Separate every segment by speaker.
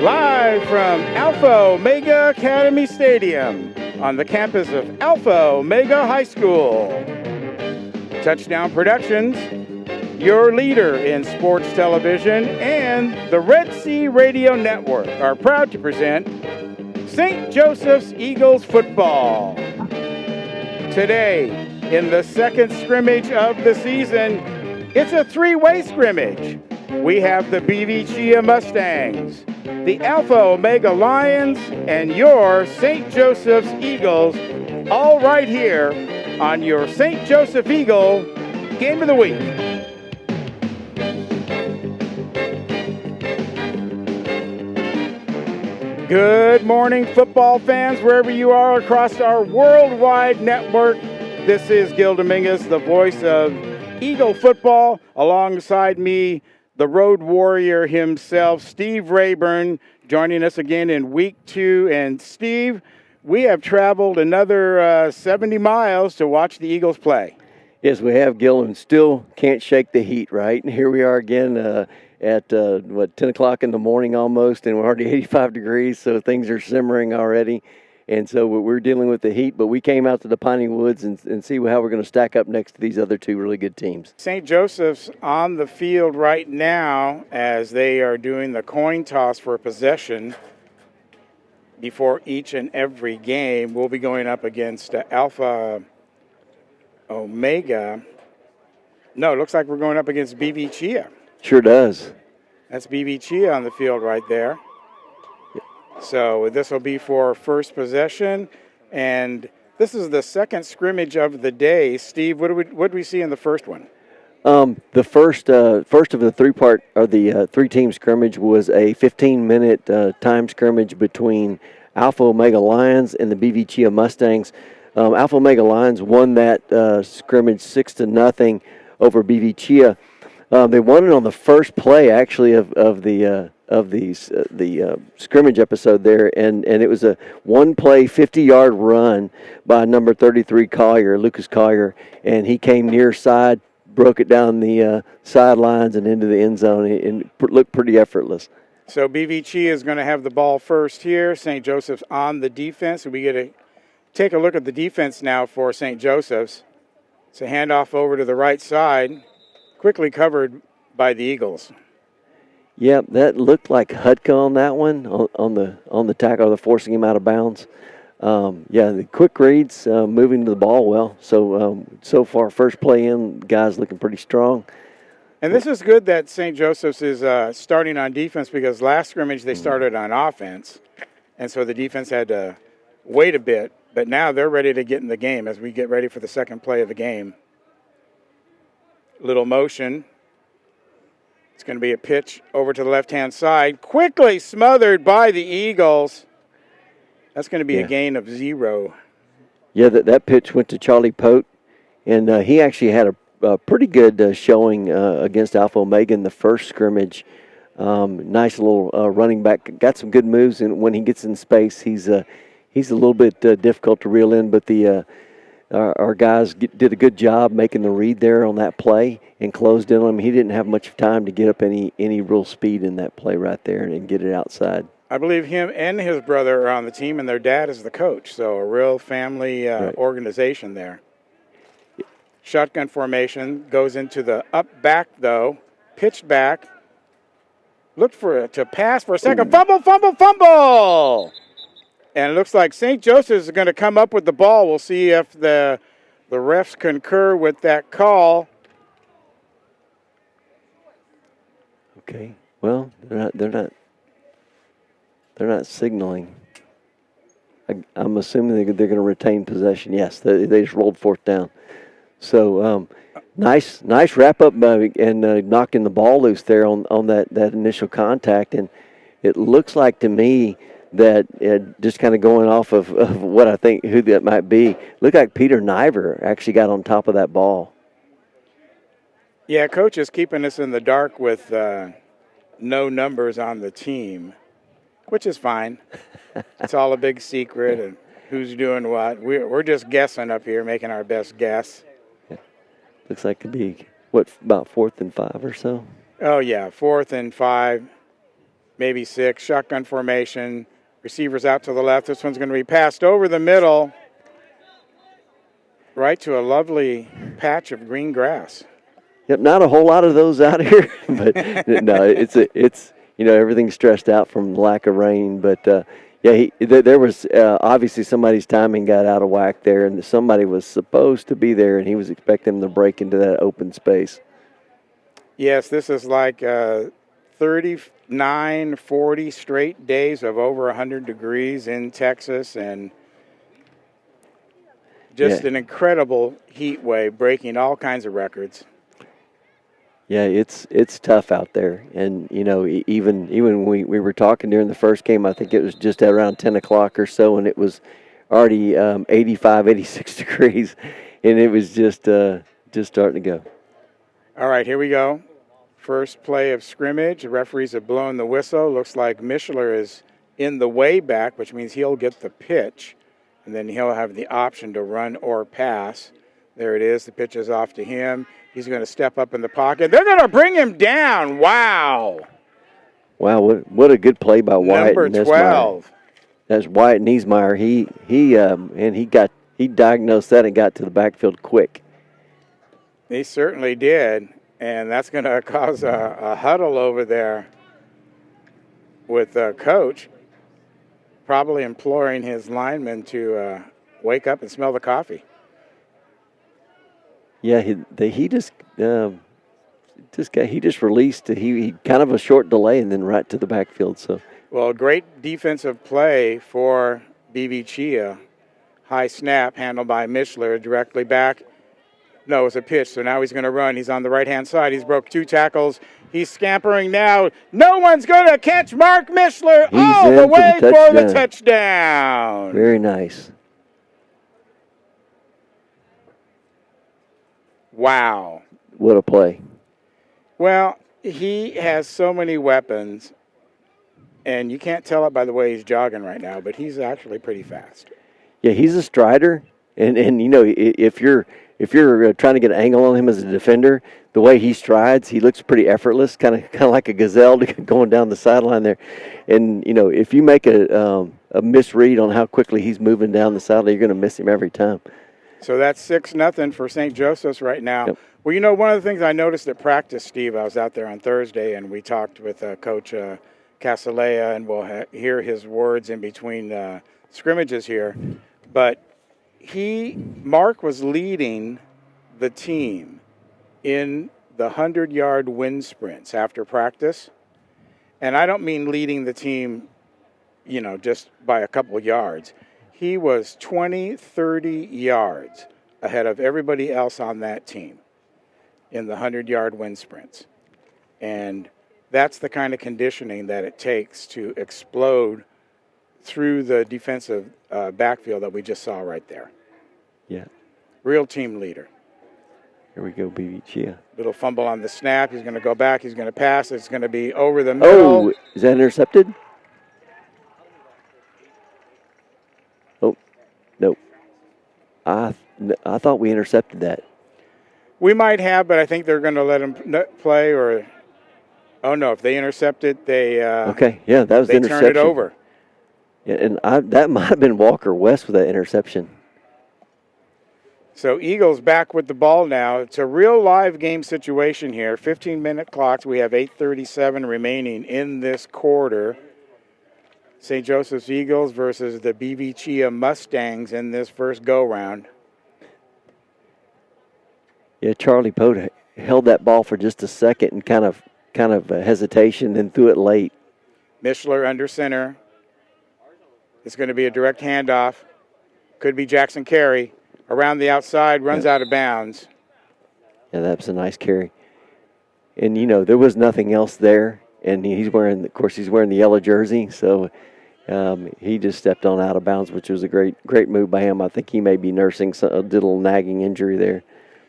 Speaker 1: Live from Alpha Omega Academy Stadium on the campus of Alpha Omega High School. Touchdown Productions, your leader in sports television, and the Red Sea Radio Network are proud to present St. Joseph's Eagles football. Today, in the second scrimmage of the season, it's a three-way scrimmage. We have the BVCHEA Mustangs, the Alpha Omega Lions, and your St. Joseph's Eagles, all right here on your St. Joseph Eagle Game of the Week. Good morning, football fans, wherever you are across our worldwide network. This is Gil Dominguez, the voice of Eagle football. Alongside me, the road warrior himself, Steve Rayburn, joining us again in week 2. And Steve, we have traveled another 70 miles to watch the Eagles play.
Speaker 2: Yes, we have, Gil, and still can't shake the heat, right? And here we are again at 10 o'clock in the morning almost, and we're already 85 degrees, so things are simmering already. And so we're dealing with the heat, but we came out to the Piney Woods and see how we're going to stack up next to these other two really good teams.
Speaker 1: St. Joseph's on the field right now as they are doing the coin toss for possession before each and every game. We'll be going up against Alpha Omega. No, it looks like we're going up against BVCHEA.
Speaker 2: Sure does.
Speaker 1: That's BVCHEA on the field right there. So this will be for first possession, and this is the second scrimmage of the day. Steve, what did we see in the first one?
Speaker 2: The first of the three-part or the three-team scrimmage was a 15-minute time scrimmage between Alpha Omega Lions and the BVCHEA Mustangs. Alpha Omega Lions won that scrimmage 6-0 over BVCHEA. They won it on the first play, actually, of the scrimmage episode there, and it was a one-play, 50-yard run by number 33 Lucas Collier, and he came near side, broke it down the sidelines and into the end zone, and looked pretty effortless.
Speaker 1: So BVCHEA is going to have the ball first here. St. Joseph's on the defense, and we get to take a look at the defense now for St. Joseph's. It's a handoff over to the right side, quickly covered by the Eagles.
Speaker 2: Yeah, that looked like Hudka on that one, on the tackle, the forcing him out of bounds. The quick reads, moving to the ball well. So far, first play in, guys looking pretty strong.
Speaker 1: And this is good that St. Joseph's is starting on defense, because last scrimmage they started on offense, and so the defense had to wait a bit. But now they're ready to get in the game as we get ready for the second play of the game. Little motion. It's going to be a pitch over to the left-hand side. Quickly smothered by the Eagles. That's going to be a gain of 0.
Speaker 2: Yeah, that pitch went to Charlie Pote, and he actually had a pretty good showing against Alpha Omega in the first scrimmage. Nice little running back. Got some good moves, and when he gets in space, he's a little bit difficult to reel in, but our guys did a good job making the read there on that play and closed in on him. He didn't have much time to get up any real speed in that play right there and get it outside.
Speaker 1: I believe him and his brother are on the team, and their dad is the coach, so a real family organization there. Shotgun formation, goes into the up back, though. Pitched back. Looked for it to pass for a second. Fumble! And it looks like St. Joseph's is going to come up with the ball. We'll see if the refs concur with that call.
Speaker 2: Okay. Well, they're not signaling. I'm assuming they're going to retain possession. Yes, they just rolled fourth down. So nice wrap up and knocking the ball loose there on that initial contact. And it looks like to me that just kind of going off of what I think who that might be, looked like Peter Niver actually got on top of that ball.
Speaker 1: Yeah, Coach is keeping us in the dark with no numbers on the team, which is fine. It's all a big secret and who's doing what. We're just guessing up here, making our best guess.
Speaker 2: Yeah. Looks like it could be, about 4th and 5 or so?
Speaker 1: Oh, yeah, 4th and 5. maybe 6. Shotgun formation. Receivers out to the left. This one's going to be passed over the middle, right to a lovely patch of green grass.
Speaker 2: Yep, not a whole lot of those out here, but no, it's everything's stressed out from lack of rain. But there was obviously somebody's timing got out of whack there, and somebody was supposed to be there, and he was expecting them to break into that open space.
Speaker 1: Yes, this is like 39, 40 straight days of over 100 degrees in Texas, and just an incredible heat wave, breaking all kinds of records.
Speaker 2: Yeah, it's tough out there, and even when we were talking during the first game, I think it was just around 10 o'clock or so, and it was already 85, 86 degrees, and it was just starting to go.
Speaker 1: All right, here we go. First play of scrimmage. The referees have blown the whistle. Looks like Mishler is in the way back, which means he'll get the pitch, and then he'll have the option to run or pass. There it is. The pitch is off to him. He's going to step up in the pocket. They're going to bring him down. Wow.
Speaker 2: Wow, what a good play by Wyatt.
Speaker 1: Number 12.
Speaker 2: That's Wyatt Niesmeyer. He diagnosed that and got to the backfield quick.
Speaker 1: He certainly did, and that's going to cause a huddle over there with Coach, probably imploring his linemen to wake up and smell the coffee.
Speaker 2: Yeah, he just released. He kind of a short delay and then right to the backfield. So
Speaker 1: well, great defensive play for BVCHEA. High snap handled by Mishler directly back. No, it's a pitch. So now he's going to run. He's on the right hand side. He's broke 2 tackles. He's scampering now. No one's going to catch Mark Mishler all the way for the touchdown.
Speaker 2: Very nice.
Speaker 1: Wow.
Speaker 2: What a play.
Speaker 1: Well, he has so many weapons, and you can't tell it by the way he's jogging right now, but he's actually pretty fast.
Speaker 2: Yeah, he's a strider, and if you're trying to get an angle on him as a defender, the way he strides, he looks pretty effortless, kind of like a gazelle going down the sideline there. And if you make a misread on how quickly he's moving down the sideline, you're going to miss him every time.
Speaker 1: So that's 6-0 for St. Joseph's right now.
Speaker 2: Yep.
Speaker 1: Well, one of the things I noticed at practice, Steve, I was out there on Thursday, and we talked with Coach Casalea, and we'll hear his words in between scrimmages here. But Mark was leading the team in the 100-yard wind sprints after practice. And I don't mean leading the team, just by a couple yards. He was 20, 30 yards ahead of everybody else on that team in the 100-yard wind sprints. And that's the kind of conditioning that it takes to explode through the defensive backfield that we just saw right there.
Speaker 2: Yeah.
Speaker 1: Real team leader.
Speaker 2: Here we go, BVCHEA.
Speaker 1: Little fumble on the snap. He's going to go back. He's going to pass. It's going to be over the middle.
Speaker 2: Oh, is that intercepted? Nope. I thought we intercepted that.
Speaker 1: We might have, but I think they're going to let him play. Or, oh no, if they intercept it, they
Speaker 2: okay, yeah, that was the interception.
Speaker 1: Turn it over.
Speaker 2: Yeah, and that might have been Walker West with that interception.
Speaker 1: So Eagles back with the ball now. It's a real live game situation here. 15-minute clocks. We have 8:37 remaining in this quarter. St. Joseph's Eagles versus the BVCHEA Mustangs in this first go-round.
Speaker 2: Yeah, Charlie Pote held that ball for just a second and kind of hesitation, then threw it late.
Speaker 1: Mishler under center. It's going to be a direct handoff. Could be Jackson Carey. Around the outside, runs out of bounds.
Speaker 2: Yeah, that's a nice carry. And, there was nothing else there. And he's wearing the yellow jersey, so he just stepped on out of bounds, which was a great move by him. I think he may be nursing a little nagging injury there,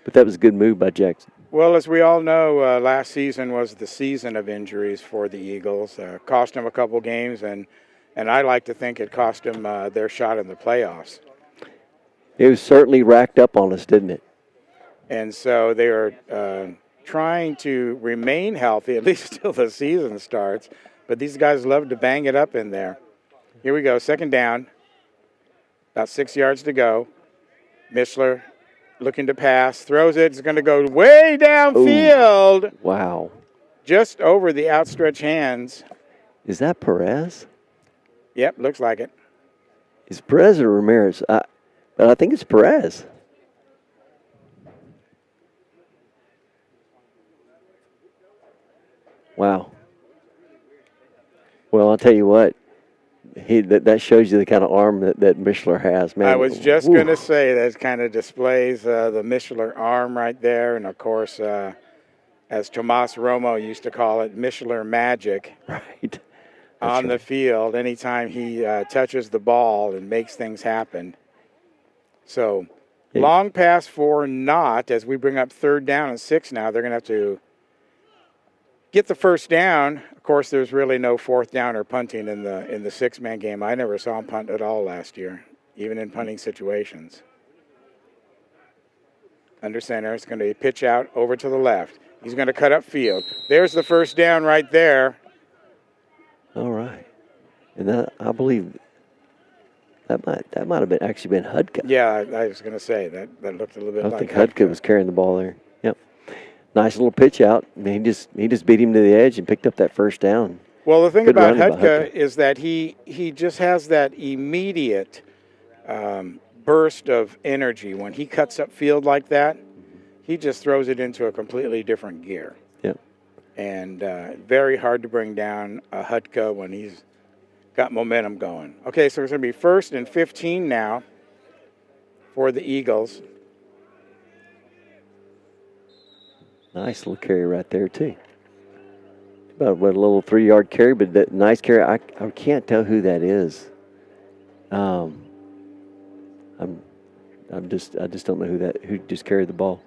Speaker 2: but that was a good move by Jackson.
Speaker 1: Well, as we all know, last season was the season of injuries for the Eagles. Cost them a couple games, and I like to think it cost them their shot in the playoffs.
Speaker 2: It was certainly racked up on us, didn't it?
Speaker 1: And so they are trying to remain healthy, at least till the season starts. but these guys love to bang it up in there. Here we go, second down. About 6 yards to go. Mishler looking to pass, throws it. It's going to go way downfield.
Speaker 2: Ooh, wow.
Speaker 1: Just over the outstretched hands.
Speaker 2: Is that Perez?
Speaker 1: Yep, looks like it.
Speaker 2: It's Perez or Ramirez? But I think it's Perez. Wow. Well, I'll tell you what. That shows you the kind of arm that Mishler has, man.
Speaker 1: I was just going to say that kind of displays the Mishler arm right there. And, of course, as Tomas Romo used to call it, Mishler magic.
Speaker 2: Right.
Speaker 1: On the field anytime he touches the ball and makes things happen. So, long pass for Knott as we bring up third down and 6 now. They're going to have to get the first down. Of course, there's really no fourth down or punting in the 6-man game. I never saw him punt at all last year, even in punting situations. Under center, it's going to be pitch out over to the left. He's going to cut up field. There's the first down right there.
Speaker 2: All right. And that, I believe that might have been actually been Hudka.
Speaker 1: Yeah, I was going to say that looked a little bit like
Speaker 2: I think Hudka was carrying the ball there. Yep. Nice little pitch out. I mean, he just beat him to the edge and picked up that first down.
Speaker 1: Well, the thing about Hudka is that he just has that immediate burst of energy. When he cuts up field like that, he just throws it into a completely different gear.
Speaker 2: Yep.
Speaker 1: And very hard to bring down a Hudka when he's got momentum going. Okay, so it's going to be 1st and 15 now for the Eagles.
Speaker 2: Nice little carry right there, too. About a little 3-yard carry, but that nice carry. I can't tell who that is. I just don't know who just carried the ball.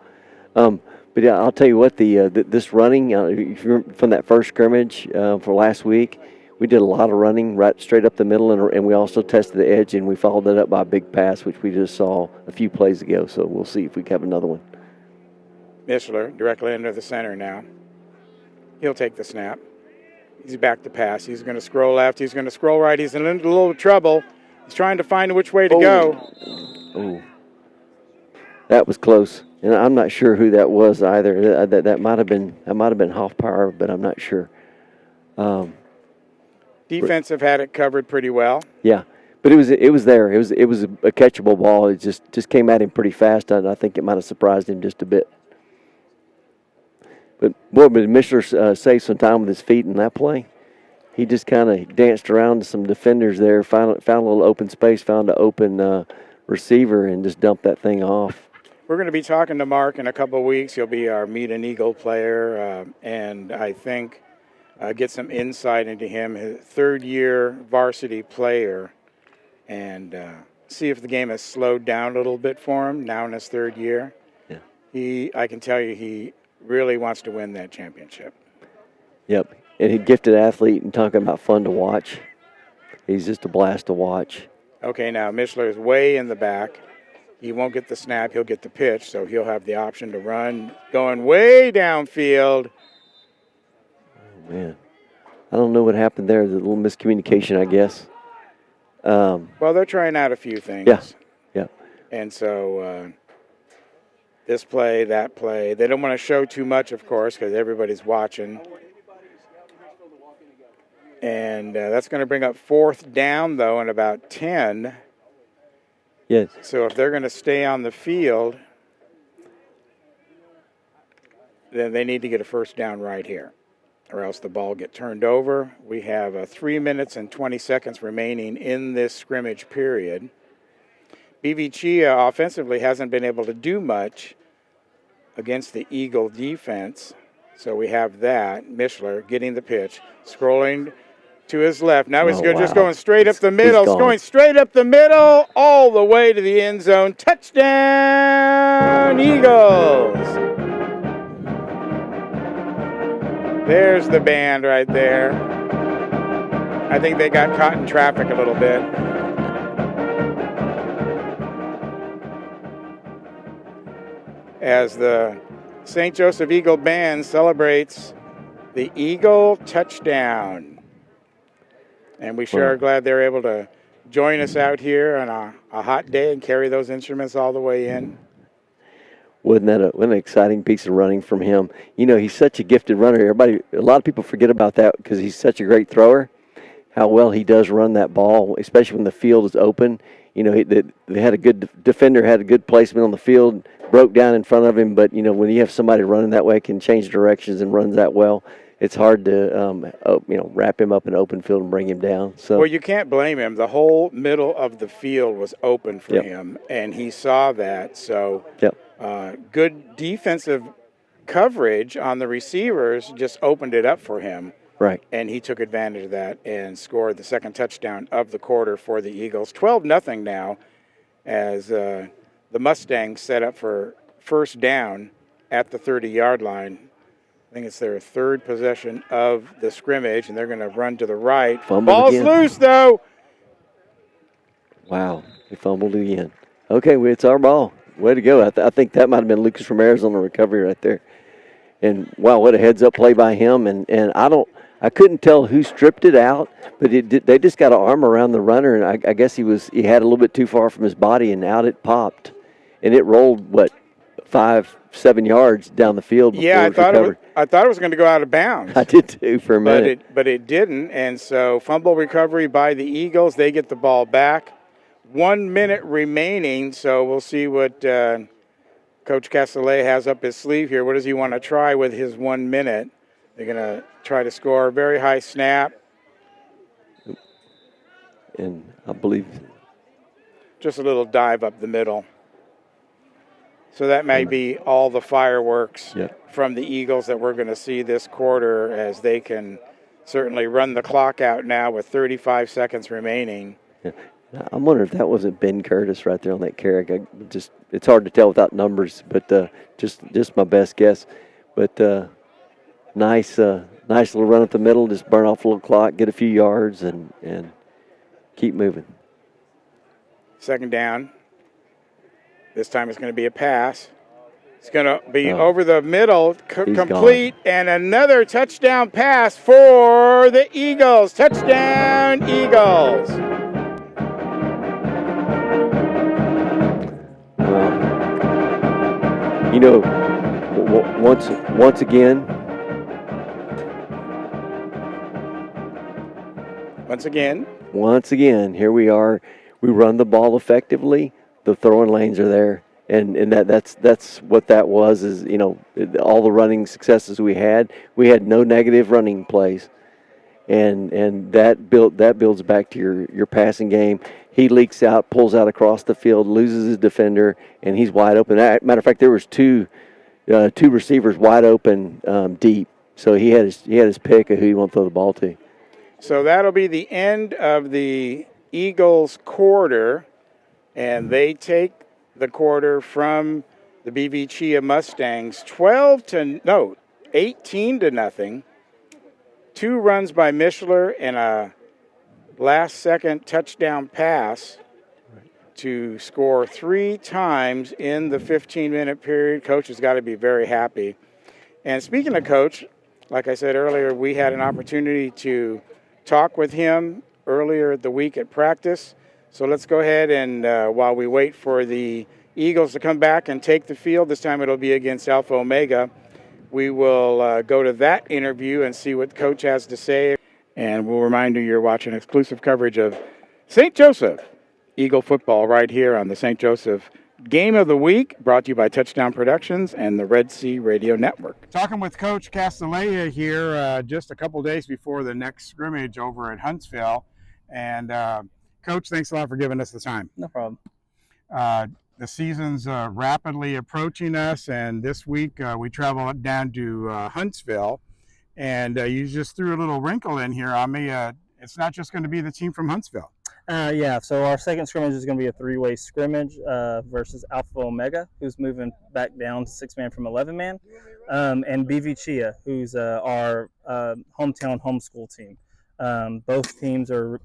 Speaker 2: But yeah, I'll tell you what, this running if you're from that first scrimmage for last week, we did a lot of running right straight up the middle, and we also tested the edge, and we followed that up by a big pass, which we just saw a few plays ago. So we'll see if we can have another one.
Speaker 1: Mishler directly into the center now. He'll take the snap. He's back to pass. He's going to scroll left. He's going to scroll right. He's in a little trouble. He's trying to find which way to go.
Speaker 2: Oh, that was close. And I'm not sure who that was either. That might have been Hoffpower, but I'm not sure.
Speaker 1: Defensive had it covered pretty well.
Speaker 2: Yeah, but it was there. It was a catchable ball. It just came at him pretty fast, and I think it might have surprised him just a bit. But Mishler saved some time with his feet in that play. He just kind of danced around to some defenders there, found a little open space, found an open receiver, and just dumped that thing off.
Speaker 1: We're going to be talking to Mark in a couple of weeks. He'll be our Meet an Eagle player, and I think get some insight into him, his third-year varsity player, and see if the game has slowed down a little bit for him now in his third year.
Speaker 2: Yeah.
Speaker 1: I can tell you he really wants to win that championship.
Speaker 2: Yep. And he's a gifted athlete, and talking about fun to watch. He's just a blast to watch.
Speaker 1: Okay, now Mishler is way in the back. He won't get the snap. He'll get the pitch, so he'll have the option to run going way downfield.
Speaker 2: Oh, man. I don't know what happened there. There's a little miscommunication, I guess.
Speaker 1: Well, they're trying out a few things.
Speaker 2: Yeah.
Speaker 1: And so this play, that play. They don't want to show too much, of course, because everybody's watching. And that's going to bring up 4th down, though, and about 10.
Speaker 2: Yes.
Speaker 1: So if they're going to stay on the field, then they need to get a first down right here, or else the ball get turned over. We have 3 minutes and 20 seconds remaining in this scrimmage period. BVCHEA offensively hasn't been able to do much against the Eagle defense. So we have that. Mishler getting the pitch, scrolling to his left. Now he's just going straight up the middle. It's going straight up the middle, all the way to the end zone. Touchdown, Eagles! There's the band right there. I think they got caught in traffic a little bit. As the St. Joseph Eagle Band celebrates the Eagle touchdown. And we sure are glad they're able to join us out here on a hot day and carry those instruments all the way in.
Speaker 2: Wasn't that an exciting piece of running from him? You know, he's such a gifted runner. A lot of people forget about that because he's such a great thrower, how well he does run that ball, especially when the field is open. You know, they had a good defender, had a good placement on the field, broke down in front of him. But, you know, when you have somebody running that way, can change directions and runs that well, it's hard to, wrap him up in open field and bring him down. So,
Speaker 1: well, you can't blame him. The whole middle of the field was open for him, and he saw that. So, good defensive coverage on the receivers just opened it up for him.
Speaker 2: Right.
Speaker 1: And he took advantage of that and scored the second touchdown of the quarter for the Eagles. 12-0 now as the Mustangs set up for first down at the 30-yard line. I think it's their third possession of the scrimmage, and they're going to run to the right. Ball's loose, though.
Speaker 2: Wow. They fumbled again. Okay, well, it's our ball. Way to go. I think that might have been Lucas Ramirez on the recovery right there. And, wow, what a heads-up play by him. And I couldn't tell who stripped it out, but they just got an arm around the runner, and I guess he had a little bit too far from his body, and out it popped. And it rolled, 5-7 yards down the field before it was recovered.
Speaker 1: I thought it was going to go out of bounds.
Speaker 2: I did too for a minute.
Speaker 1: But it didn't, and so fumble recovery by the Eagles. They get the ball back. 1 minute remaining, so we'll see what Coach Castellet has up his sleeve here. What does he want to try with his 1 minute? They're going to try to score a very high snap.
Speaker 2: And I believe
Speaker 1: just a little dive up the middle. So that may be all the fireworks from the Eagles that we're going to see this quarter, as they can certainly run the clock out now with 35 seconds remaining.
Speaker 2: Yeah. I'm wondering if that wasn't Ben Curtis right there on that carry. It's hard to tell without numbers, but just my best guess. But nice little run up the middle, just burn off a little clock, get a few yards, and keep moving.
Speaker 1: Second down. This time it's going to be a pass. It's going to be over the middle, complete, and another touchdown pass for the Eagles. Touchdown, Eagles.
Speaker 2: You know, once again. Once again, here we are. We run the ball effectively. The throwing lanes are there, and that's what that was. Is, you know, all the running successes we had no negative running plays, and that builds back to your passing game. He leaks out, pulls out across the field, loses his defender, and he's wide open. Matter of fact, there was two receivers wide open deep, so he had his pick of who he wanted to throw the ball to.
Speaker 1: So that'll be the end of the Eagles quarter. And they take the quarter from the BVCHEA Mustangs 18-0. 2 runs by Mishler and a last-second touchdown pass to score 3 times in the 15-minute period. Coach has got to be very happy. And speaking of Coach, like I said earlier, we had an opportunity to talk with him earlier the week at practice. So let's go ahead and while we wait for the Eagles to come back and take the field, this time it'll be against Alpha Omega, we will go to that interview and see what Coach has to say. And we'll remind you you're watching exclusive coverage of St. Joseph Eagle football right here on the St. Joseph Game of the Week, brought to you by Touchdown Productions and the Red Sea Radio Network. Talking with Coach Castellet here just a couple days before the next scrimmage over at Huntsville. And Coach, thanks a lot for giving us the time.
Speaker 3: No problem.
Speaker 1: The season's rapidly approaching us, and this week we travel down to Huntsville, and you just threw a little wrinkle in here on me. It's not just going to be the team from Huntsville.
Speaker 3: Yeah, so our second scrimmage is going to be a 3-way scrimmage versus Alpha Omega, who's moving back down to 6-man from 11-man, and BVCHEA, who's our hometown homeschool team. Both teams are,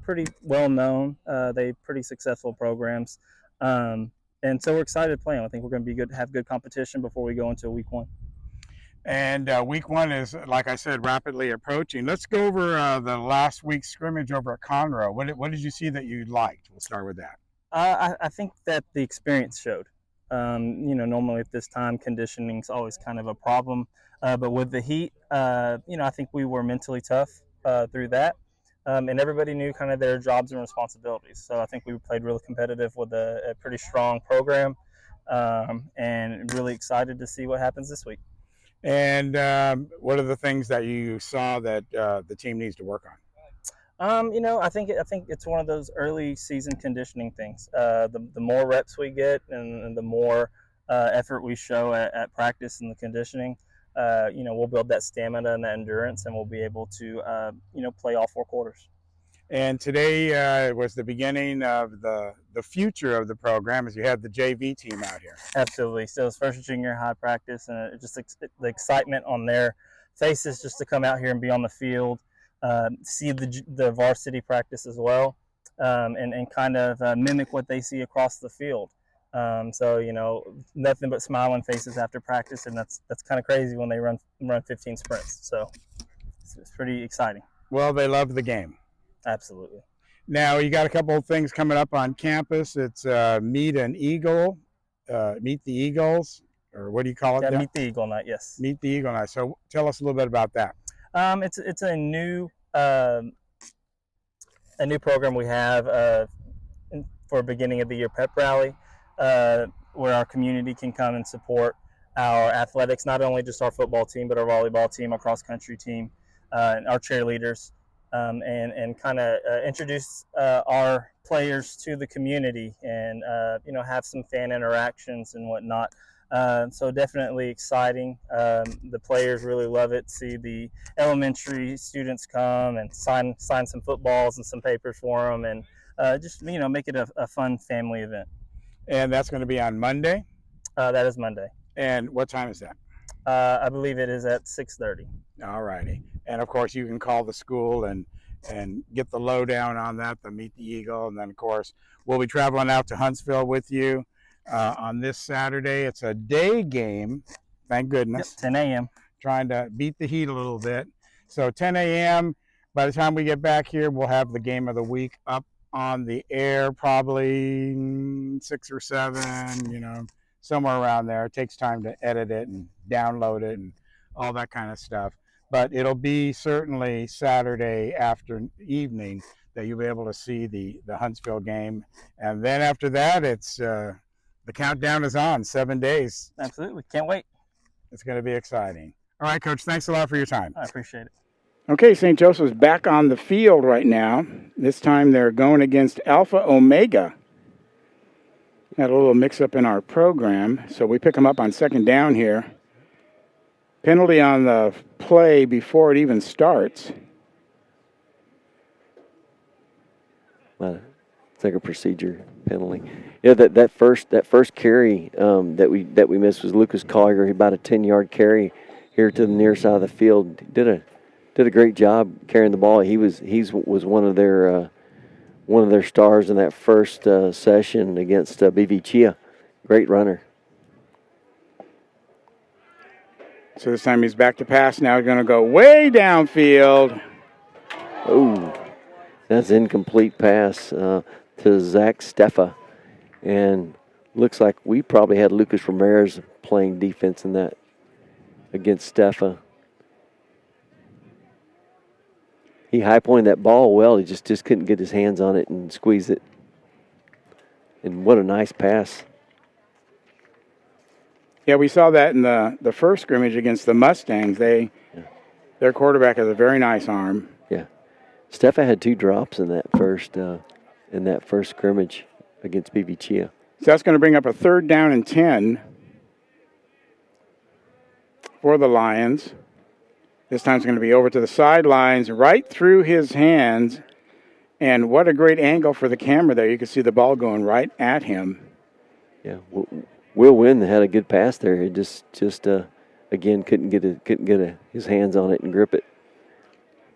Speaker 3: pretty well known. They pretty successful programs, and so we're excited to play them. I think we're going to be have good competition before we go into week 1.
Speaker 1: And week one is, like I said, rapidly approaching. Let's go over the last week's scrimmage over at Conroe. What did you see that you liked? We'll start with that.
Speaker 3: I think that the experience showed. Normally at this time, conditioning is always kind of a problem. But with the heat, I think we were mentally tough through that. And everybody knew kind of their jobs and responsibilities. So I think we played really competitive with a pretty strong program, and really excited to see what happens this week.
Speaker 1: And what are the things that you saw that the team needs to work on?
Speaker 3: I think it's one of those early season conditioning things. The more reps we get and the more effort we show at practice and the conditioning, we'll build that stamina and that endurance, and we'll be able to play all 4 quarters.
Speaker 1: And today was the beginning of the future of the program, as you had the JV team out here.
Speaker 3: Absolutely. So it's first junior high practice, and just the excitement on their faces just to come out here and be on the field, see the varsity practice as well, and kind of mimic what they see across the field. So nothing but smiling faces after practice, and that's kind of crazy when they run 15 sprints. So it's pretty exciting.
Speaker 1: Well, they love the game.
Speaker 3: Absolutely.
Speaker 1: Now you got a couple of things coming up on campus. It's Meet the Eagles, or what do you call it?
Speaker 3: Yeah, Meet the Eagle Night. Yes.
Speaker 1: Meet the Eagle Night. So tell us a little bit about that.
Speaker 3: It's a new program we have for beginning of the year pep rally, where our community can come and support our athletics, not only just our football team, but our volleyball team, our cross country team, and our cheerleaders. And kind of introduce our players to the community, and have some fan interactions and whatnot. So definitely exciting. The players really love it. See the elementary students come and sign some footballs and some papers for them, and just make it a fun family event.
Speaker 1: And that's going to be on Monday?
Speaker 3: That is Monday.
Speaker 1: And what time is that?
Speaker 3: I believe it is at 6:30.
Speaker 1: All righty. And of course you can call the school and get the lowdown on that, the Meet the Eagle. And then of course we'll be traveling out to Huntsville with you on this Saturday. It's a day game, thank goodness.
Speaker 3: Yep, 10 a.m.
Speaker 1: Trying to beat the heat a little bit. So 10 a.m. By the time we get back here, we'll have the game of the week up on the air, probably 6 or 7, somewhere around there. It takes time to edit it and download it and all that kind of stuff. But it'll be certainly Saturday evening that you'll be able to see the Huntsville game. And then after that, it's the countdown is on, 7 days.
Speaker 3: Absolutely. Can't wait.
Speaker 1: It's going to be exciting. All right, Coach, thanks a lot for your time.
Speaker 3: I appreciate it.
Speaker 1: Okay, St. Joseph's back on the field right now. This time they're going against Alpha Omega. Had a little mix-up in our program, so we pick them up on second down here. Penalty on the play before it even starts.
Speaker 2: Well, it's like a procedure penalty. Yeah, that first carry that we missed was Lucas Collier. He about a 10-yard carry here to the near side of the field. Did a great job carrying the ball. He was one of their stars in that first session against BVCHEA. Great runner.
Speaker 1: So this time he's back to pass. Now he's going to go way downfield.
Speaker 2: Oh, that's an incomplete pass to Zach Steffa. And looks like we probably had Lucas Ramirez playing defense in that against Steffa. He high-pointed that ball well. He just couldn't get his hands on it and squeeze it. And what a nice pass.
Speaker 1: Yeah, we saw that in the first scrimmage against the Mustangs. Their quarterback has a very nice arm.
Speaker 2: Yeah, Steffa had 2 drops in that first scrimmage against BVCHEA.
Speaker 1: So that's going to bring up a 3rd down and 10 for the Lions. This time it's going to be over to the sidelines, right through his hands. And what a great angle for the camera there. You can see the ball going right at him.
Speaker 2: Yeah, Will Wynn had a good pass there. He just again couldn't get his hands on it and grip it.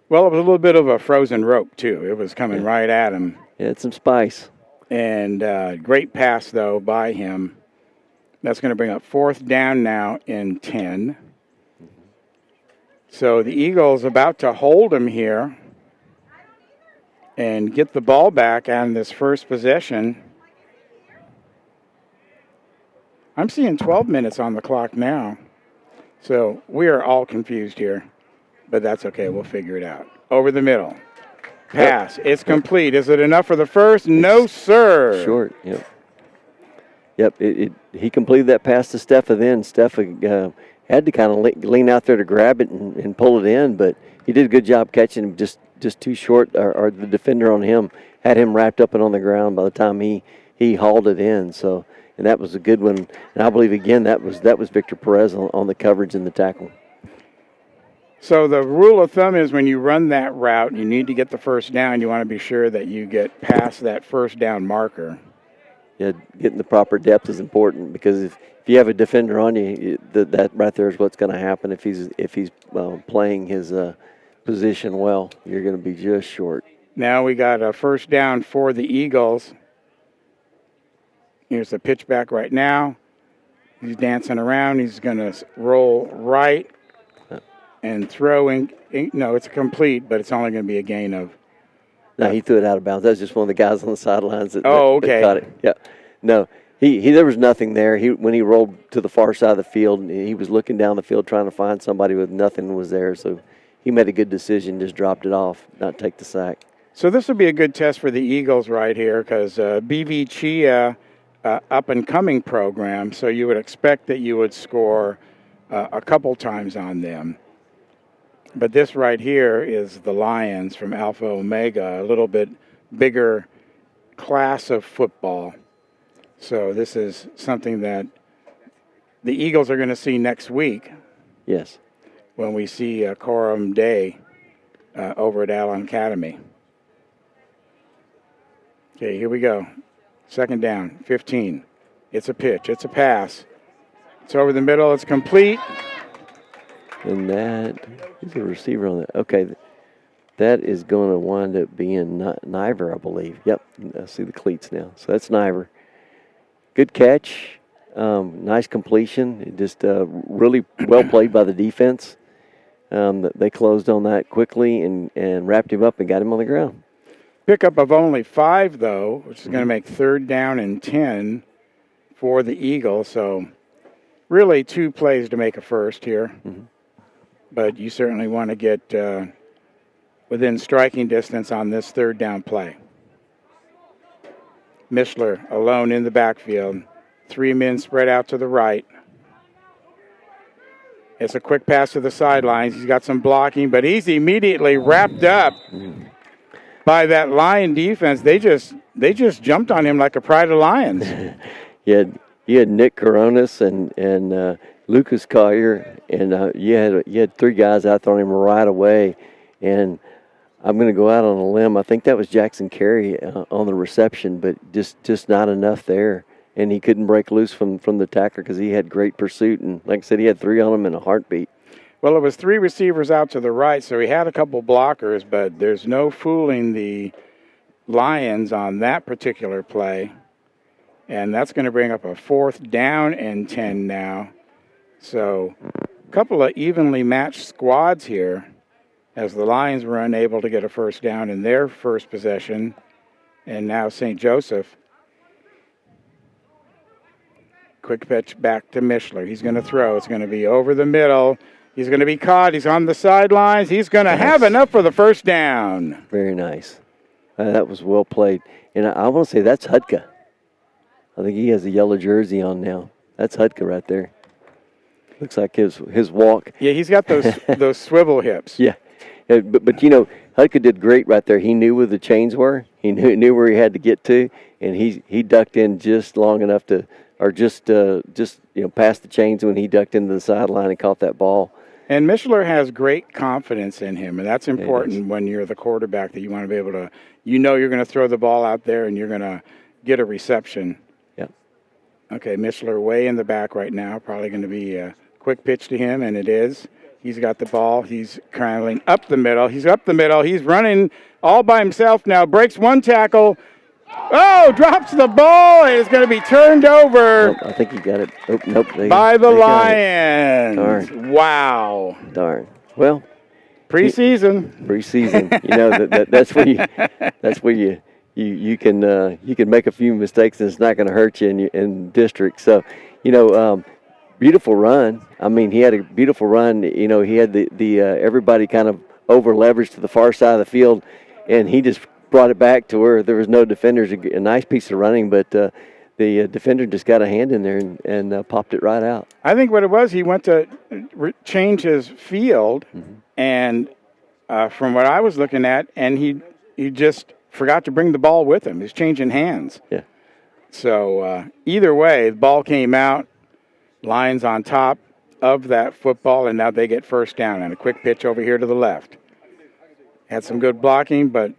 Speaker 1: Well, it was a little bit of a frozen rope too. It was coming right at him.
Speaker 2: It had some spice.
Speaker 1: And great pass though by him. That's going to bring up 4th down now in 10. So the Eagles about to hold him here and get the ball back on this first possession. I'm seeing 12 minutes on the clock now. So we are all confused here, but that's okay. We'll figure it out. Over the middle. Pass. It's complete. Is it enough for the first? No, sir.
Speaker 2: Short, yep. Yep, he completed that pass to Steffa then. Steffa had to kind of lean out there to grab it and pull it in, but he did a good job catching him, just too short, or the defender on him had him wrapped up and on the ground by the time he hauled it in. So, and that was a good one. And I believe, again, that was Victor Perez on the coverage and the tackle.
Speaker 1: So the rule of thumb is when you run that route, you need to get the first down. You want to be sure that you get past that first down marker.
Speaker 2: Yeah, getting the proper depth is important because if you have a defender on you, that right there is what's going to happen. If he's playing his position well, you're going to be just short.
Speaker 1: Now we got a first down for the Eagles. Here's the pitch back right now. He's dancing around. He's going to roll right and throw in. No, it's complete, but it's only going to be a gain of.
Speaker 2: No, he threw it out of bounds. That was just one of the guys on the sidelines that caught it. Yeah. No, he there was nothing there. When he rolled to the far side of the field, he was looking down the field trying to find somebody with nothing was there. So he made a good decision, just dropped it off, not take the sack.
Speaker 1: So this will be a good test for the Eagles right here because BVCHEA up-and-coming program, so you would expect that you would score a couple times on them. But this right here is the Lions from Alpha Omega, a little bit bigger class of football. So this is something that the Eagles are going to see next week.
Speaker 2: Yes.
Speaker 1: When we see Coram Day over at Allen Academy. Okay, here we go. Second down, 15. It's a pitch. It's a pass. It's over the middle. It's complete.
Speaker 2: And he's a receiver on that. Okay, that is going to wind up being Niver, I believe. Yep, I see the cleats now. So that's Niver. Good catch. Nice completion. It just really well played by the defense. They closed on that quickly and wrapped him up and got him on the ground.
Speaker 1: Pickup of only 5, though, which is going to make third down and 10 for the Eagles. So really 2 plays to make a first here. Mm-hmm. But you certainly want to get within striking distance on this third down play. Mishler alone in the backfield. 3 men spread out to the right. It's a quick pass to the sidelines. He's got some blocking, but he's immediately wrapped up by that Lion defense. They just jumped on him like a pride of lions.
Speaker 2: You had Nick Coronas and Lucas Collier, and you had 3 guys out there on him right away. And I'm going to go out on a limb. I think that was Jackson Carey on the reception, but just not enough there. And he couldn't break loose from the tackler because he had great pursuit. And like I said, he had 3 on him in a heartbeat.
Speaker 1: Well, it was 3 receivers out to the right, so he had a couple blockers, but there's no fooling the Lions on that particular play. And that's going to bring up a 4th down and 10 now. So a couple of evenly matched squads here as the Lions were unable to get a first down in their first possession. And now St. Joseph. Quick pitch back to Mishler. He's going to throw. It's going to be over the middle. He's going to be caught. He's on the sidelines. He's going to have enough for the first down.
Speaker 2: Very nice. That was well played. And I want to say that's Hudka. I think he has a yellow jersey on now. That's Hudka right there. Looks like his walk.
Speaker 1: Yeah, he's got those swivel hips.
Speaker 2: Yeah. But you know, Hudka did great right there. He knew where the chains were. He knew where he had to get to, and he ducked in just long enough to, or just past the chains when he ducked into the sideline and caught that ball.
Speaker 1: And Mishler has great confidence in him, and that's important when you're the quarterback, that you want to be able to, you're going to throw the ball out there and you're going to get a reception.
Speaker 2: Yeah.
Speaker 1: Okay, Mishler way in the back right now, probably going to be a quick pitch to him, and it is. He's got the ball. He's cramming up the middle. He's up the middle. He's running all by himself now. Breaks one tackle. Oh, drops the ball. And it's going to be turned over.
Speaker 2: Nope, I think he got it. Oh, nope.
Speaker 1: By the Lions.
Speaker 2: Darn.
Speaker 1: Wow.
Speaker 2: Darn. Well,
Speaker 1: preseason.
Speaker 2: That's where you can make a few mistakes and it's not going to hurt you in district. So, beautiful run. I mean, he had a beautiful run. He had the everybody kind of over leveraged to the far side of the field, and he just brought it back to where there was no defenders. A nice piece of running, but the defender just got a hand in there and popped it right out.
Speaker 1: I think what it was, he went to change his field, and from what I was looking at, and he just forgot to bring the ball with him. He's changing hands.
Speaker 2: Yeah.
Speaker 1: So either way, the ball came out, Lions on top of that football, and now they get first down. And a quick pitch over here to the left. Had some good blocking, but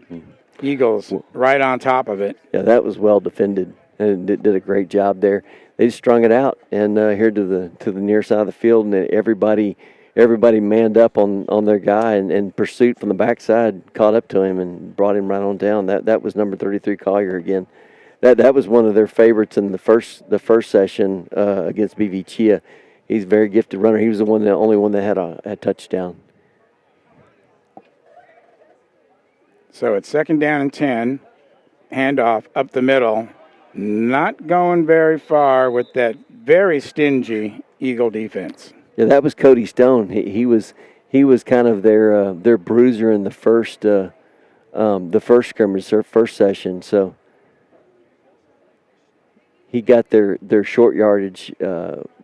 Speaker 1: Eagles right on top of it.
Speaker 2: Yeah, that was well defended, and did a great job there. They just strung it out, and here to the near side of the field, and everybody manned up on their guy, and pursuit from the backside caught up to him and brought him right on down. That was number 33 Collier again. That was one of their favorites in the first session against BVCHEA. He's a very gifted runner. He was the only one that had a touchdown.
Speaker 1: So it's 2nd down and 10. Handoff up the middle. Not going very far with that very stingy Eagle defense.
Speaker 2: Yeah, that was Cody Stone. He was kind of their bruiser in the first scrimmage, their first session. So he got their short yardage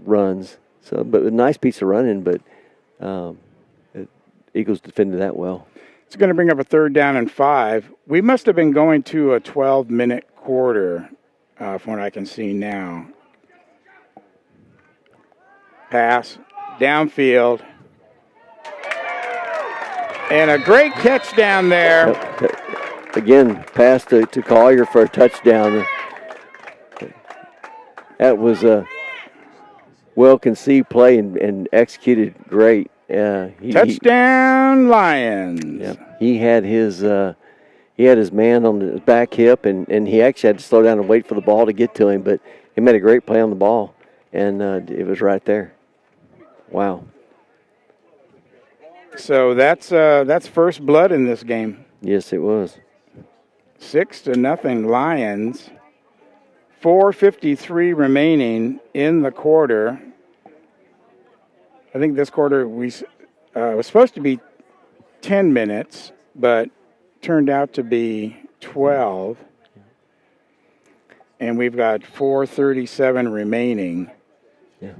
Speaker 2: runs. So, but a nice piece of running. But Eagles defended that well.
Speaker 1: It's going to bring up a 3rd down and 5. We must have been going to a 12-minute quarter, from what I can see now. Pass, downfield. And a great catch down there.
Speaker 2: Yep. Again, pass to Collier for a touchdown. That was a well-conceived play and executed great.
Speaker 1: Touchdown, Lions.
Speaker 2: Yeah, he had his man on the back hip, and he actually had to slow down and wait for the ball to get to him. But he made a great play on the ball, and it was right there. Wow.
Speaker 1: So that's first blood in this game.
Speaker 2: Yes, it was.
Speaker 1: 6-0 Lions. 4:53 remaining in the quarter. I think this quarter was supposed to be 10 minutes, but turned out to be 12. And we've got 4:37 remaining.
Speaker 2: Yeah.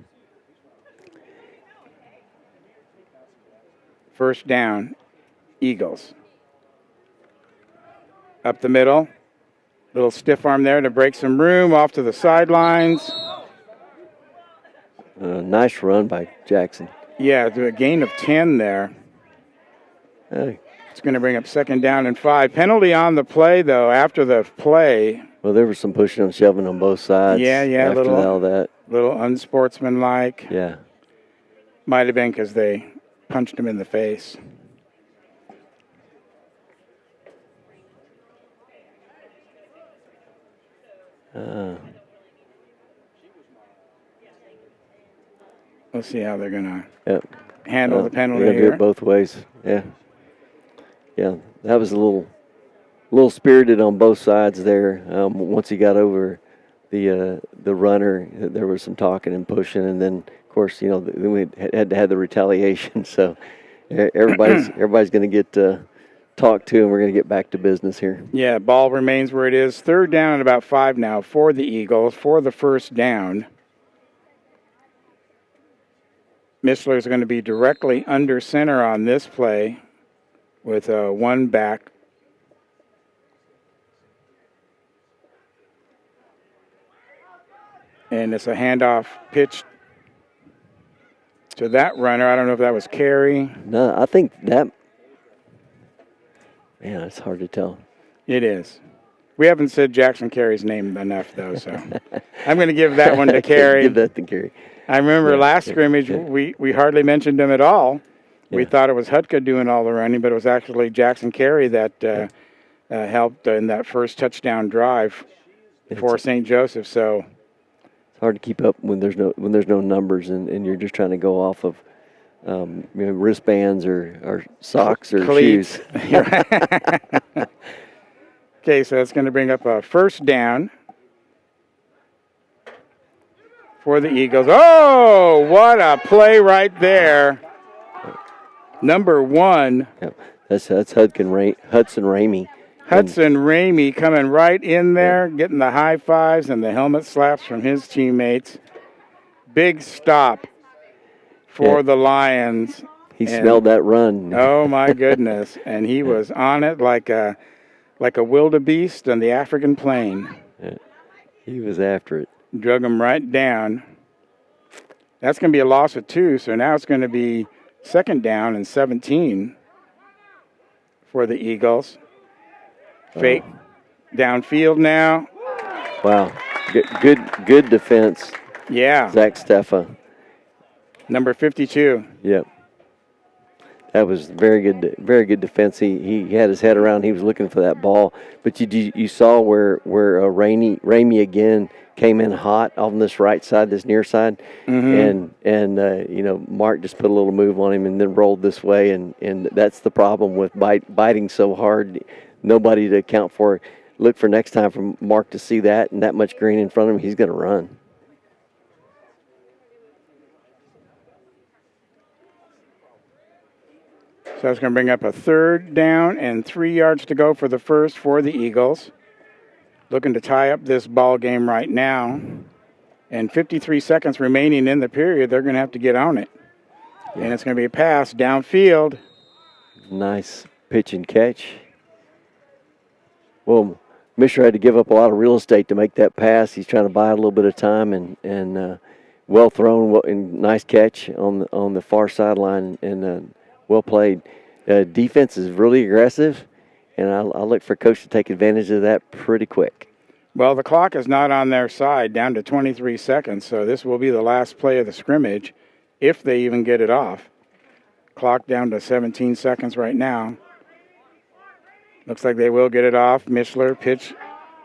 Speaker 1: First down, Eagles. Up the middle. Little stiff arm there to break some room off to the sidelines.
Speaker 2: Nice run by Jackson.
Speaker 1: Yeah, a gain of 10 there.
Speaker 2: Hey.
Speaker 1: It's going to bring up 2nd down and 5. Penalty on the play, though, after the play.
Speaker 2: Well, there was some pushing and shoving on both sides.
Speaker 1: Yeah,
Speaker 2: after all that.
Speaker 1: Little unsportsmanlike.
Speaker 2: Yeah.
Speaker 1: Might have been because they punched him in the face. We'll see how they're going to handle the penalty
Speaker 2: they're
Speaker 1: here.
Speaker 2: do it both ways. Yeah. Yeah, that was a little spirited on both sides there. Once he got over the runner, there was some talking and pushing, and then of course then we had to have the retaliation. So everybody's going to get talked to, and we're going to get back to business here.
Speaker 1: Yeah, ball remains where it is. 3rd down and about 5 now for the Eagles for the first down. Missler is going to be directly under center on this play with one back. And it's a handoff pitch to that runner. I don't know if that was Carey.
Speaker 2: No, I think that. Man, it's hard to tell.
Speaker 1: It is. We haven't said Jackson Carey's name enough, though, so I'm going to give that one to Carey.
Speaker 2: Give that to Carey.
Speaker 1: I remember last scrimmage, we hardly mentioned him at all. Yeah. We thought it was Hutka doing all the running, but it was actually Jackson Carey that helped in that first touchdown drive for St. Joseph. So
Speaker 2: it's hard to keep up when there's no numbers and you're just trying to go off of wristbands or socks or
Speaker 1: Cleats.
Speaker 2: shoes.
Speaker 1: Okay, so it's going to bring up a first down for the Eagles. Oh, what a play right there. Number 1.
Speaker 2: Yep. That's Hudson Ramey.
Speaker 1: Hudson Ramey coming right in there, getting the high fives and the helmet slaps from his teammates. Big stop for the Lions.
Speaker 2: He smelled that run.
Speaker 1: Oh, my goodness. And he was on it like a wildebeest on the African plain.
Speaker 2: Yeah. He was after it.
Speaker 1: Drug him right down. That's going to be a loss of 2, so now it's going to be second down and 17 for the Eagles. Fake downfield now.
Speaker 2: Wow. Good defense.
Speaker 1: Yeah.
Speaker 2: Zach Steffa.
Speaker 1: Number 52.
Speaker 2: Yep. That was very good defense. He had his head around. He was looking for that ball. But you saw where Ramey again came in hot on this right side, this near side, and Mark just put a little move on him and then rolled this way, and that's the problem with biting so hard. Nobody to account for. Look for next time for Mark to see that and that much green in front of him. He's going to run.
Speaker 1: So it's going to bring up a third down and 3 yards to go for the first for the Eagles. Looking to tie up this ball game right now. And 53 seconds remaining in the period. They're going to have to get on it. Yeah. And it's going to be a pass downfield.
Speaker 2: Nice pitch and catch. Well, Mishra had to give up a lot of real estate to make that pass. He's trying to buy a little bit of time and well thrown and nice catch on the far sideline and well played. Defense is really aggressive, and I'll look for Coach to take advantage of that pretty quick.
Speaker 1: Well, the clock is not on their side, down to 23 seconds, so this will be the last play of the scrimmage, if they even get it off. Clock down to 17 seconds right now. Looks like they will get it off. Mishler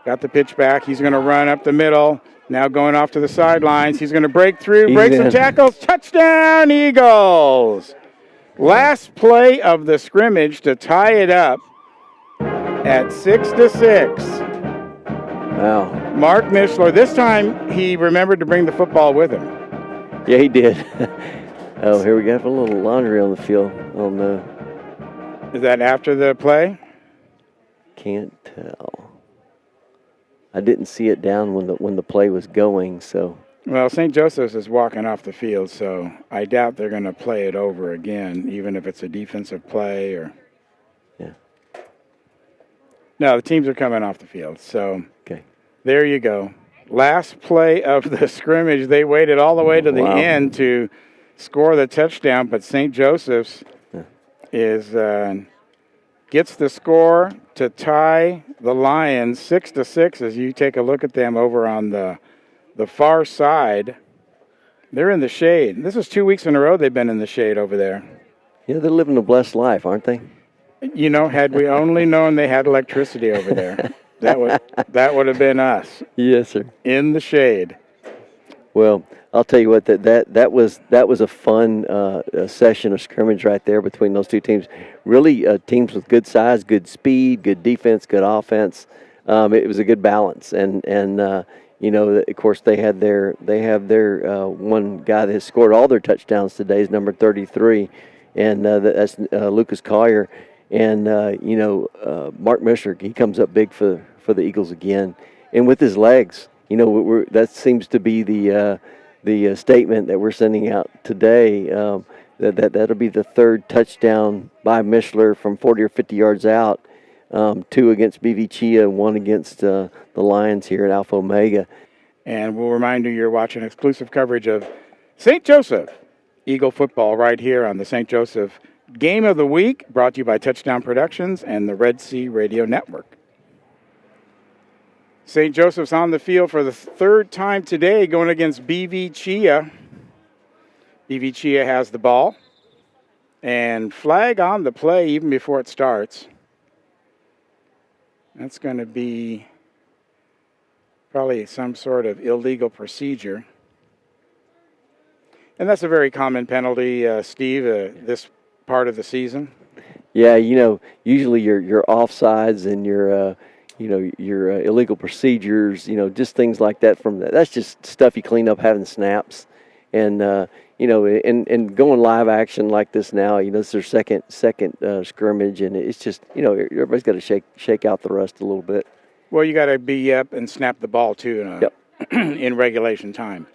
Speaker 1: got the pitch back. He's going to run up the middle. Now going off to the sidelines. He's going to break through, break some tackles. Touchdown, Eagles! Last play of the scrimmage to tie it up at 6-6.
Speaker 2: Wow.
Speaker 1: Mark Mishler, this time he remembered to bring the football with him.
Speaker 2: Yeah, he did. Oh, here we got a little laundry on the field.
Speaker 1: Is that after the play?
Speaker 2: Can't tell. I didn't see it down when the play was going, so.
Speaker 1: Well, St. Joseph's is walking off the field, so I doubt they're going to play it over again, even if it's a defensive play or.
Speaker 2: Yeah.
Speaker 1: No, the teams are coming off the field, so.
Speaker 2: Okay.
Speaker 1: There you go. Last play of the scrimmage. They waited all the way to the end to score the touchdown, but St. Joseph's gets the score to tie the Lions 6-6 as you take a look at them over on the far side. They're in the shade. This is 2 weeks in a row they've been in the shade over there.
Speaker 2: Yeah, they're living a blessed life, aren't they?
Speaker 1: You know, had we only known they had electricity over there, that would have been us.
Speaker 2: Yes, sir.
Speaker 1: In the shade.
Speaker 2: Well, I'll tell you what, that was a fun session of scrimmage right there between those two teams. Really, teams with good size, good speed, good defense, good offense. It was a good balance, and of course they have their one guy that has scored all their touchdowns today is number 33, and that's Lucas Collier, and Mark Mishra, he comes up big for the Eagles again, and with his legs, that seems to be the statement that we're sending out today. That'll be the third touchdown by Mishler from 40 or 50 yards out. 2 against BVCHEA, 1 against the Lions here at Alpha Omega.
Speaker 1: And we'll remind you you're watching exclusive coverage of St. Joseph Eagle football right here on the St. Joseph Game of the Week, brought to you by Touchdown Productions and the Red Sea Radio Network. St. Joseph's on the field for the third time today, going against BVCHEA. BVCHEA has the ball. And flag on the play even before it starts. That's going to be probably some sort of illegal procedure. And that's a very common penalty, Steve, this part of the season.
Speaker 2: Yeah, usually your offsides and your illegal procedures, just things like that. That's just stuff you clean up having snaps, and and going live action like this now. It's their second scrimmage, and it's just everybody's got to shake out the rust a little bit.
Speaker 1: Well, you got to be up and snap the ball too
Speaker 2: Yep.
Speaker 1: in regulation time.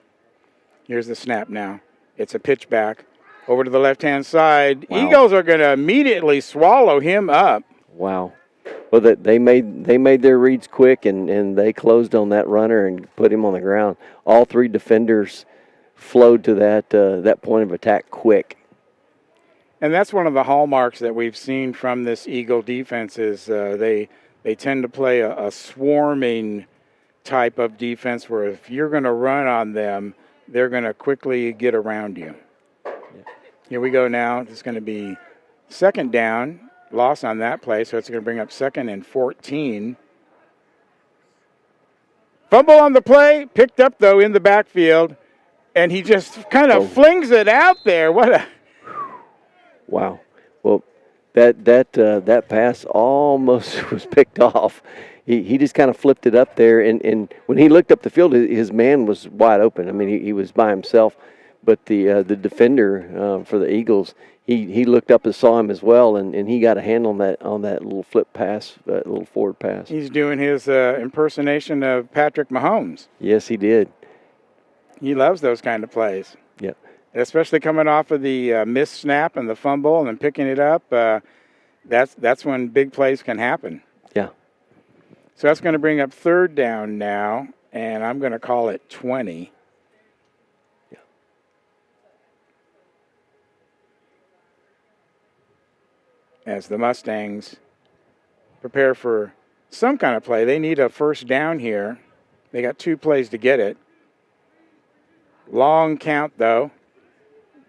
Speaker 1: Here's the snap now. It's a pitch back over to the left-hand side.
Speaker 2: Wow.
Speaker 1: Eagles are going to immediately swallow him up.
Speaker 2: Wow. Well, they made their reads quick, and they closed on that runner and put him on the ground. All three defenders flowed to that point of attack quick.
Speaker 1: And that's one of the hallmarks that we've seen from this Eagle defense is they tend to play a swarming type of defense where if you're going to run on them, they're going to quickly get around you. Yeah. Here we go now. It's going to be second down, loss on that play, so it's going to bring up 2nd and 14. Fumble on the play, picked up, though, in the backfield, and he just kind of flings it out there. What a...
Speaker 2: Wow. Well, that pass almost was picked off. He just kind of flipped it up there, and when he looked up the field, his man was wide open. I mean, he was by himself, but the defender for the Eagles, he looked up and saw him as well, and he got a hand on that little flip pass, that little forward pass.
Speaker 1: He's doing his impersonation of Patrick Mahomes.
Speaker 2: Yes, he did.
Speaker 1: He loves those kind of plays.
Speaker 2: Yep.
Speaker 1: Especially coming off of the missed snap and the fumble and then picking it up. That's when big plays can happen.
Speaker 2: Yeah.
Speaker 1: So that's going to bring up 3rd down now, and I'm going to call it 20.
Speaker 2: Yeah.
Speaker 1: As the Mustangs prepare for some kind of play. They need a 1st down here. They got 2 plays to get it. Long count, though.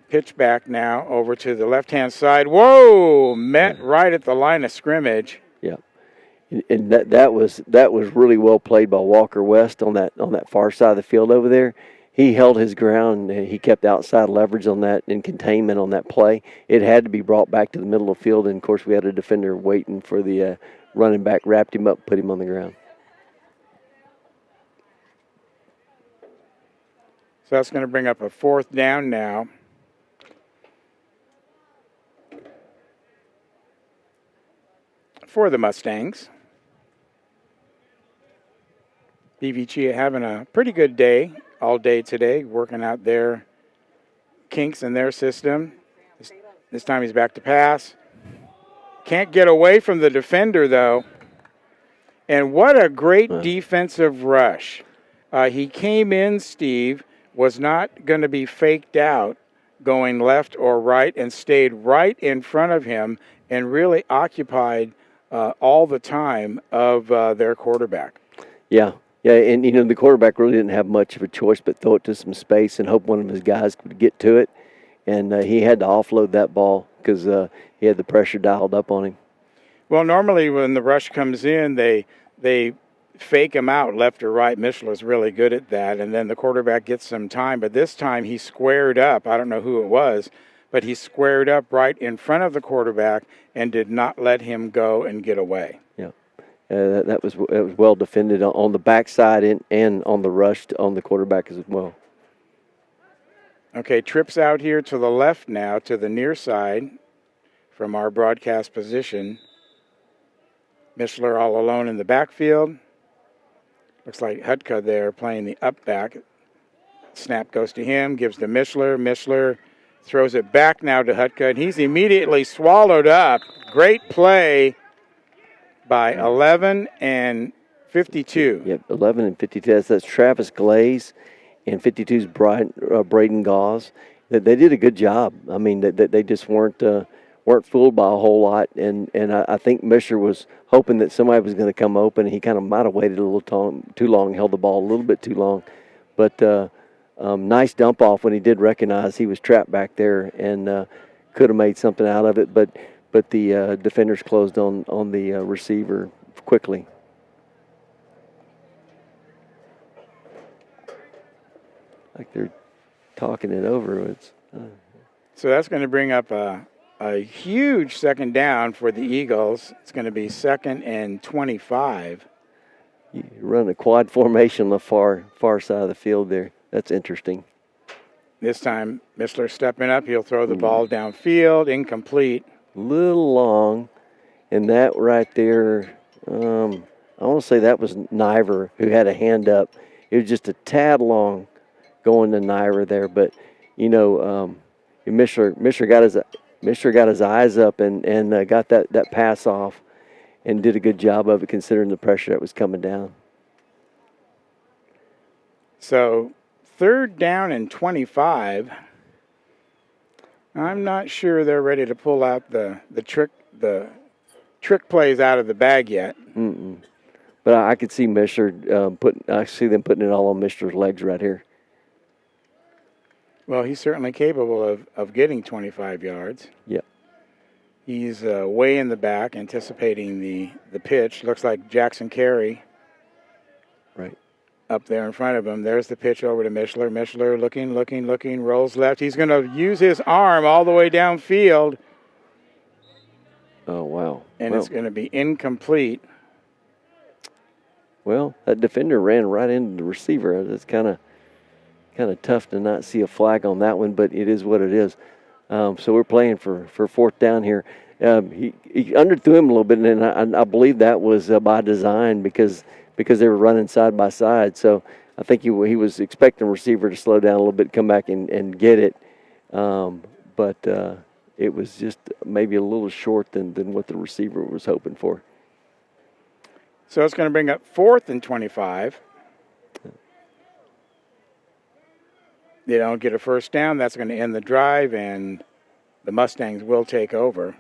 Speaker 1: Pitch back now over to the left-hand side. Whoa! Met right at the line of scrimmage.
Speaker 2: Yeah. And that was really well played by Walker West on that far side of the field over there. He held his ground. And he kept outside leverage on that and containment on that play. It had to be brought back to the middle of the field, and of course we had a defender waiting for the running back, wrapped him up, put him on the ground.
Speaker 1: So that's going to bring up a 4th down now. For the Mustangs. BVCHEA having a pretty good day all day today, working out their kinks in their system. This time he's back to pass. Can't get away from the defender, though. And what a great defensive rush. He came in, Steve, was not going to be faked out going left or right, and stayed right in front of him and really occupied all the time of their quarterback.
Speaker 2: Yeah, and the quarterback really didn't have much of a choice but throw it to some space and hope one of his guys could get to it. And he had to offload that ball because he had the pressure dialed up on him.
Speaker 1: Well, normally when the rush comes in, they fake him out left or right. Mishler's really good at that, and then the quarterback gets some time. But this time he squared up. I don't know who it was, but he squared up right in front of the quarterback and did not let him go and get away.
Speaker 2: Yeah, that was well defended on the backside and on the rush on the quarterback as well.
Speaker 1: Okay, trips out here to the left now to the near side from our broadcast position. Mishler all alone in the backfield. Looks like Hutka there playing the up back. Snap goes to him, gives to Mishler. Mishler throws it back now to Hutka, and he's immediately swallowed up. Great play by 11 and 52.
Speaker 2: Yep, 11 and 52. That's Travis Glaze, and 52's Braden Gauze. They did a good job. I mean, they just weren't fooled by a whole lot, and I think Mishler was hoping that somebody was going to come open, and he kind of might have waited a little too long, held the ball a little bit too long. But nice dump off when he did recognize he was trapped back there and could have made something out of it, but the defenders closed on the receiver quickly. Like talking it over.
Speaker 1: So that's going to bring up a huge second down for the Eagles. It's going to be 2nd and 25.
Speaker 2: You run a quad formation on the far side of the field there. That's interesting.
Speaker 1: This time, Mishler stepping up. He'll throw the ball downfield, incomplete.
Speaker 2: Little long, and that right there, I want to say that was Niver who had a hand up. It was just a tad long going to Niver there, but Mishler got his eyes up and got that pass off, and did a good job of it considering the pressure that was coming down.
Speaker 1: So 3rd down and 25. I'm not sure they're ready to pull out the trick plays out of the bag yet.
Speaker 2: Mm-mm. But I could see Mishler I see them putting it all on Mishler's legs right here.
Speaker 1: Well, he's certainly capable of getting 25 yards.
Speaker 2: Yep.
Speaker 1: He's way in the back, anticipating the pitch. Looks like Jackson Carey.
Speaker 2: Right.
Speaker 1: Up there in front of him. There's the pitch over to Mishler. Mishler looking, rolls left. He's going to use his arm all the way downfield.
Speaker 2: Oh, wow.
Speaker 1: And it's going to be incomplete.
Speaker 2: Well, that defender ran right into the receiver. It's kind of tough to not see a flag on that one, but it is what it is. So we're playing for 4th down here. He underthrew him a little bit, and I believe that was by design because they were running side by side. So I think he was expecting the receiver to slow down a little bit, come back and get it. But it was just maybe a little short than what the receiver was hoping for.
Speaker 1: So it's going to bring up 4th and 25. They don't get a first down. That's going to end the drive, and the Mustangs will take over.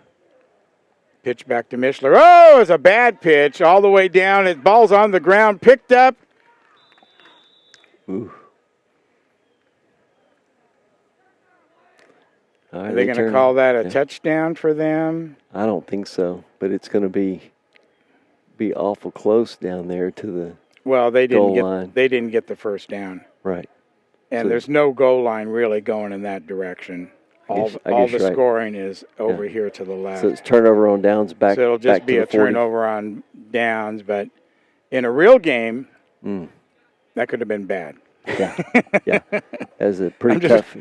Speaker 1: Pitch back to Mishler. Oh, it's a bad pitch all the way down. It ball's on the ground, picked up.
Speaker 2: Ooh.
Speaker 1: Are they going to call that a touchdown for them?
Speaker 2: I don't think so, but it's going to be awful close down there to the goal line.
Speaker 1: They didn't get the first down.
Speaker 2: Right.
Speaker 1: And there's no goal line really going in that direction. All the scoring is over here to the left.
Speaker 2: So it's turnover on downs back.
Speaker 1: So it'll just be a turnover on downs, but in a real game, that could have been bad.
Speaker 2: Yeah. As a pretty tough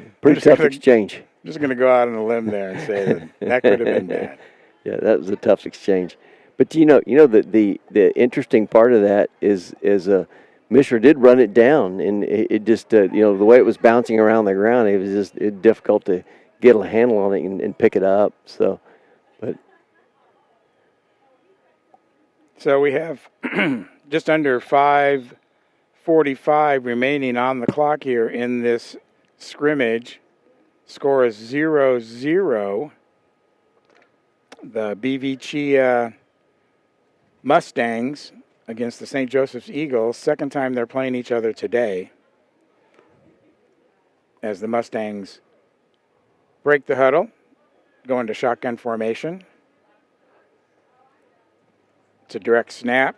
Speaker 2: exchange.
Speaker 1: I'm just going to go out on a limb there and say that could have been bad.
Speaker 2: Yeah, that was a tough exchange. But that the interesting part of that is Mishler did run it down, and it just the way it was bouncing around the ground, it was just difficult to get a handle on it and pick it up. So
Speaker 1: we have just under 5:45 remaining on the clock here in this scrimmage. Score is 0-0. The BVCHEA Mustangs against the St. Joseph's Eagles. Second time they're playing each other today. As the Mustangs break the huddle, go into shotgun formation. It's a direct snap.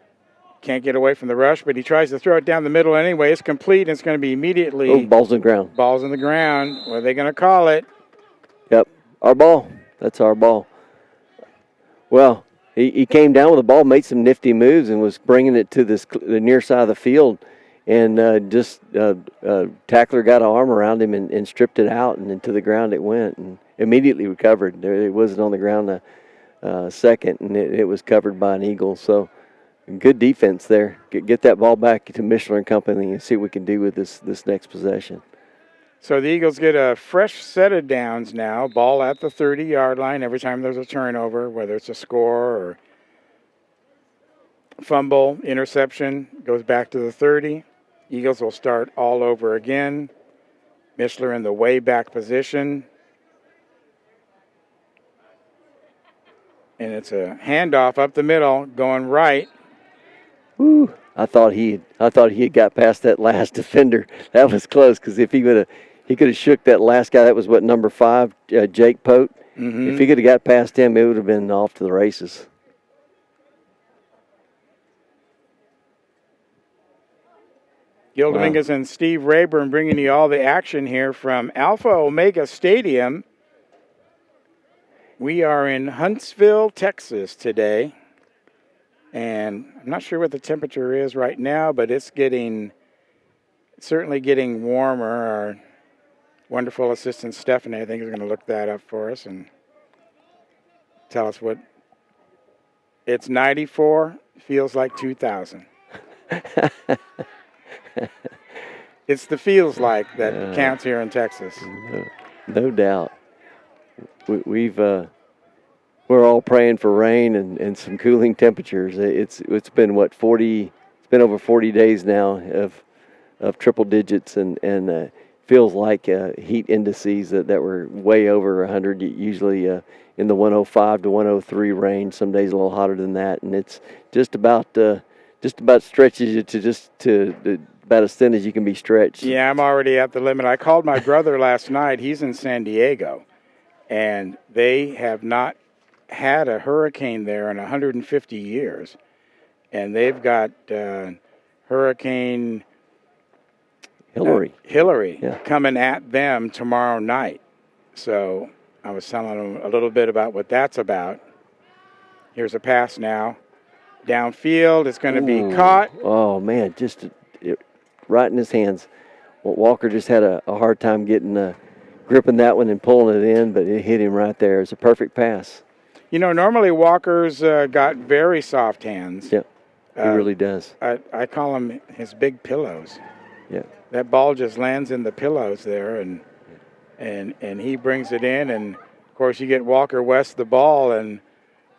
Speaker 1: Can't get away from the rush, but he tries to throw it down the middle anyway. It's complete, and it's going to be immediately...
Speaker 2: Oh, ball's on the ground.
Speaker 1: Ball's on the ground. What are they going to call it?
Speaker 2: Yep, our ball. That's our ball. Well, he came down with the ball, made some nifty moves, and was bringing it to the near side of the field. And tackler got an arm around him and stripped it out, and then to the ground it went, and immediately recovered. It wasn't on the ground a second, and it was covered by an Eagle. So good defense there. Get that ball back to Mishler and company and see what we can do with this next possession.
Speaker 1: So the Eagles get a fresh set of downs now. Ball at the 30-yard line every time there's a turnover, whether it's a score or fumble, interception, goes back to the 30. Eagles will start all over again. Mishler in the way back position. And it's a handoff up the middle, going right.
Speaker 2: Woo! I thought he had got past that last defender. That was close because if he could have shook that last guy. That was number 5, Jake Pote. Mm-hmm. If he could have got past him, it would have been off to the races.
Speaker 1: Gil Dominguez and Steve Rayburn bringing you all the action here from Alpha Omega Stadium. We are in Huntsville, Texas today. And I'm not sure what the temperature is right now, but it's certainly getting warmer. Our wonderful assistant Stephanie, I think, is going to look that up for us and tell us what. It's 94, feels like 2000. It's the feels like that counts here in Texas.
Speaker 2: No doubt. We're all praying for rain and some cooling temperatures. It's been what 40. It's been over 40 days now of triple digits and feels like heat indices that were way over 100. Usually in the 105 to 103 range. Some days a little hotter than that, and it's just about stretches you to about as thin as you can be stretched.
Speaker 1: Yeah, I'm already at the limit. I called my brother last night. He's in San Diego, and they have not had a hurricane there in 150 years. And they've got Hurricane
Speaker 2: Hillary
Speaker 1: coming at them tomorrow night. So I was telling them a little bit about what that's about. Here's a pass now. Downfield, it's going to be caught.
Speaker 2: Oh, man, right in his hands. Well, Walker just had a hard time gripping that one and pulling it in, but it hit him right there. It's a perfect pass.
Speaker 1: You know, normally Walker's got very soft hands.
Speaker 2: Yeah, he really does.
Speaker 1: I call them his big pillows.
Speaker 2: Yeah.
Speaker 1: That ball just lands in the pillows there, and he brings it in, and of course you get Walker West the ball, and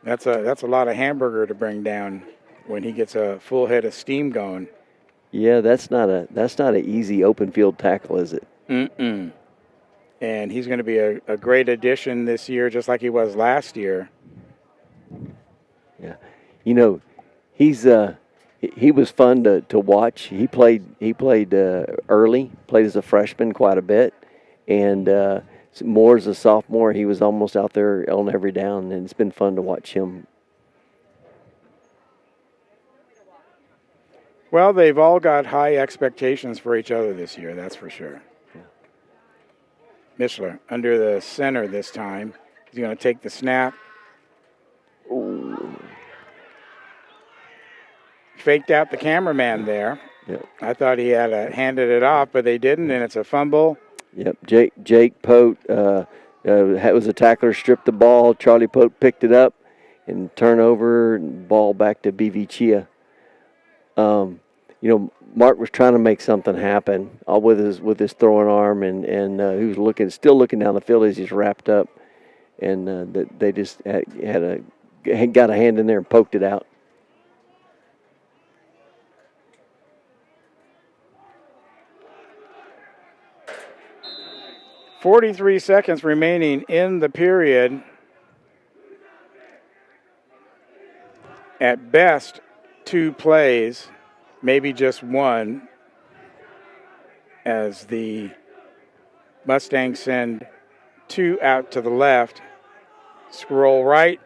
Speaker 1: that's a lot of hamburger to bring down when he gets a full head of steam going.
Speaker 2: Yeah, that's not an easy open field tackle, is it?
Speaker 1: Mm-mm. And he's going to be a great addition this year, just like he was last year.
Speaker 2: Yeah, you know, he was fun to watch. He played early, played as a freshman quite a bit, and more as a sophomore. He was almost out there on every down, and it's been fun to watch him.
Speaker 1: Well, they've all got high expectations for each other this year, that's for sure.
Speaker 2: Yeah.
Speaker 1: Mishler under the center this time. He's going to take the snap.
Speaker 2: Ooh.
Speaker 1: Faked out the cameraman there.
Speaker 2: Yep.
Speaker 1: I thought he had handed it off, but they didn't, and it's a fumble.
Speaker 2: Yep. Jake Pote was a tackler, stripped the ball. Charlie Pote picked it up and turnover, and ball back to BVCHEA. You know, Mark was trying to make something happen with his throwing arm, and he was still looking down the field as he's wrapped up, and they just got a hand in there and poked it out.
Speaker 1: .43 seconds remaining in the period. At best, 2 plays, maybe just one, as the Mustangs send 2 out to the left. Scroll right.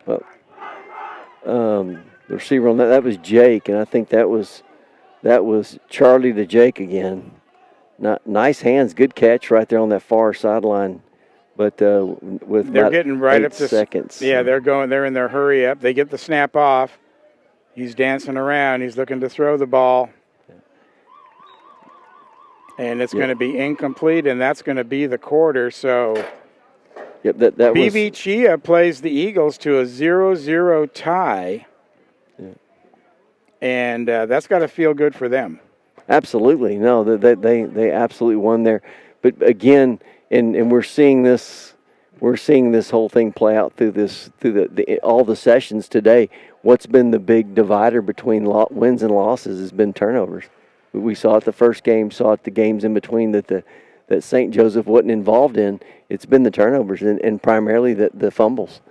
Speaker 2: Well, the receiver on that was Jake, and I think that was Charlie to Jake again. Nice hands, good catch right there on that far sideline. But with
Speaker 1: they're getting right
Speaker 2: 8
Speaker 1: up to
Speaker 2: seconds.
Speaker 1: Yeah, they're in their hurry up. They get the snap off. He's dancing around. He's looking to throw the ball. And it's going to be incomplete, and that's going to be the quarter. So
Speaker 2: yep, that
Speaker 1: BVCHEA plays the Eagles to a 0-0 tie.
Speaker 2: Yeah. And
Speaker 1: that's got to feel good for them.
Speaker 2: Absolutely. No, they absolutely won there. But again, and we're seeing this whole thing play out through all the sessions today. What's been the big divider between wins and losses has been turnovers. We saw it the first game, saw it the games in between that St. Joseph wasn't involved in. It's been the turnovers and primarily the fumbles.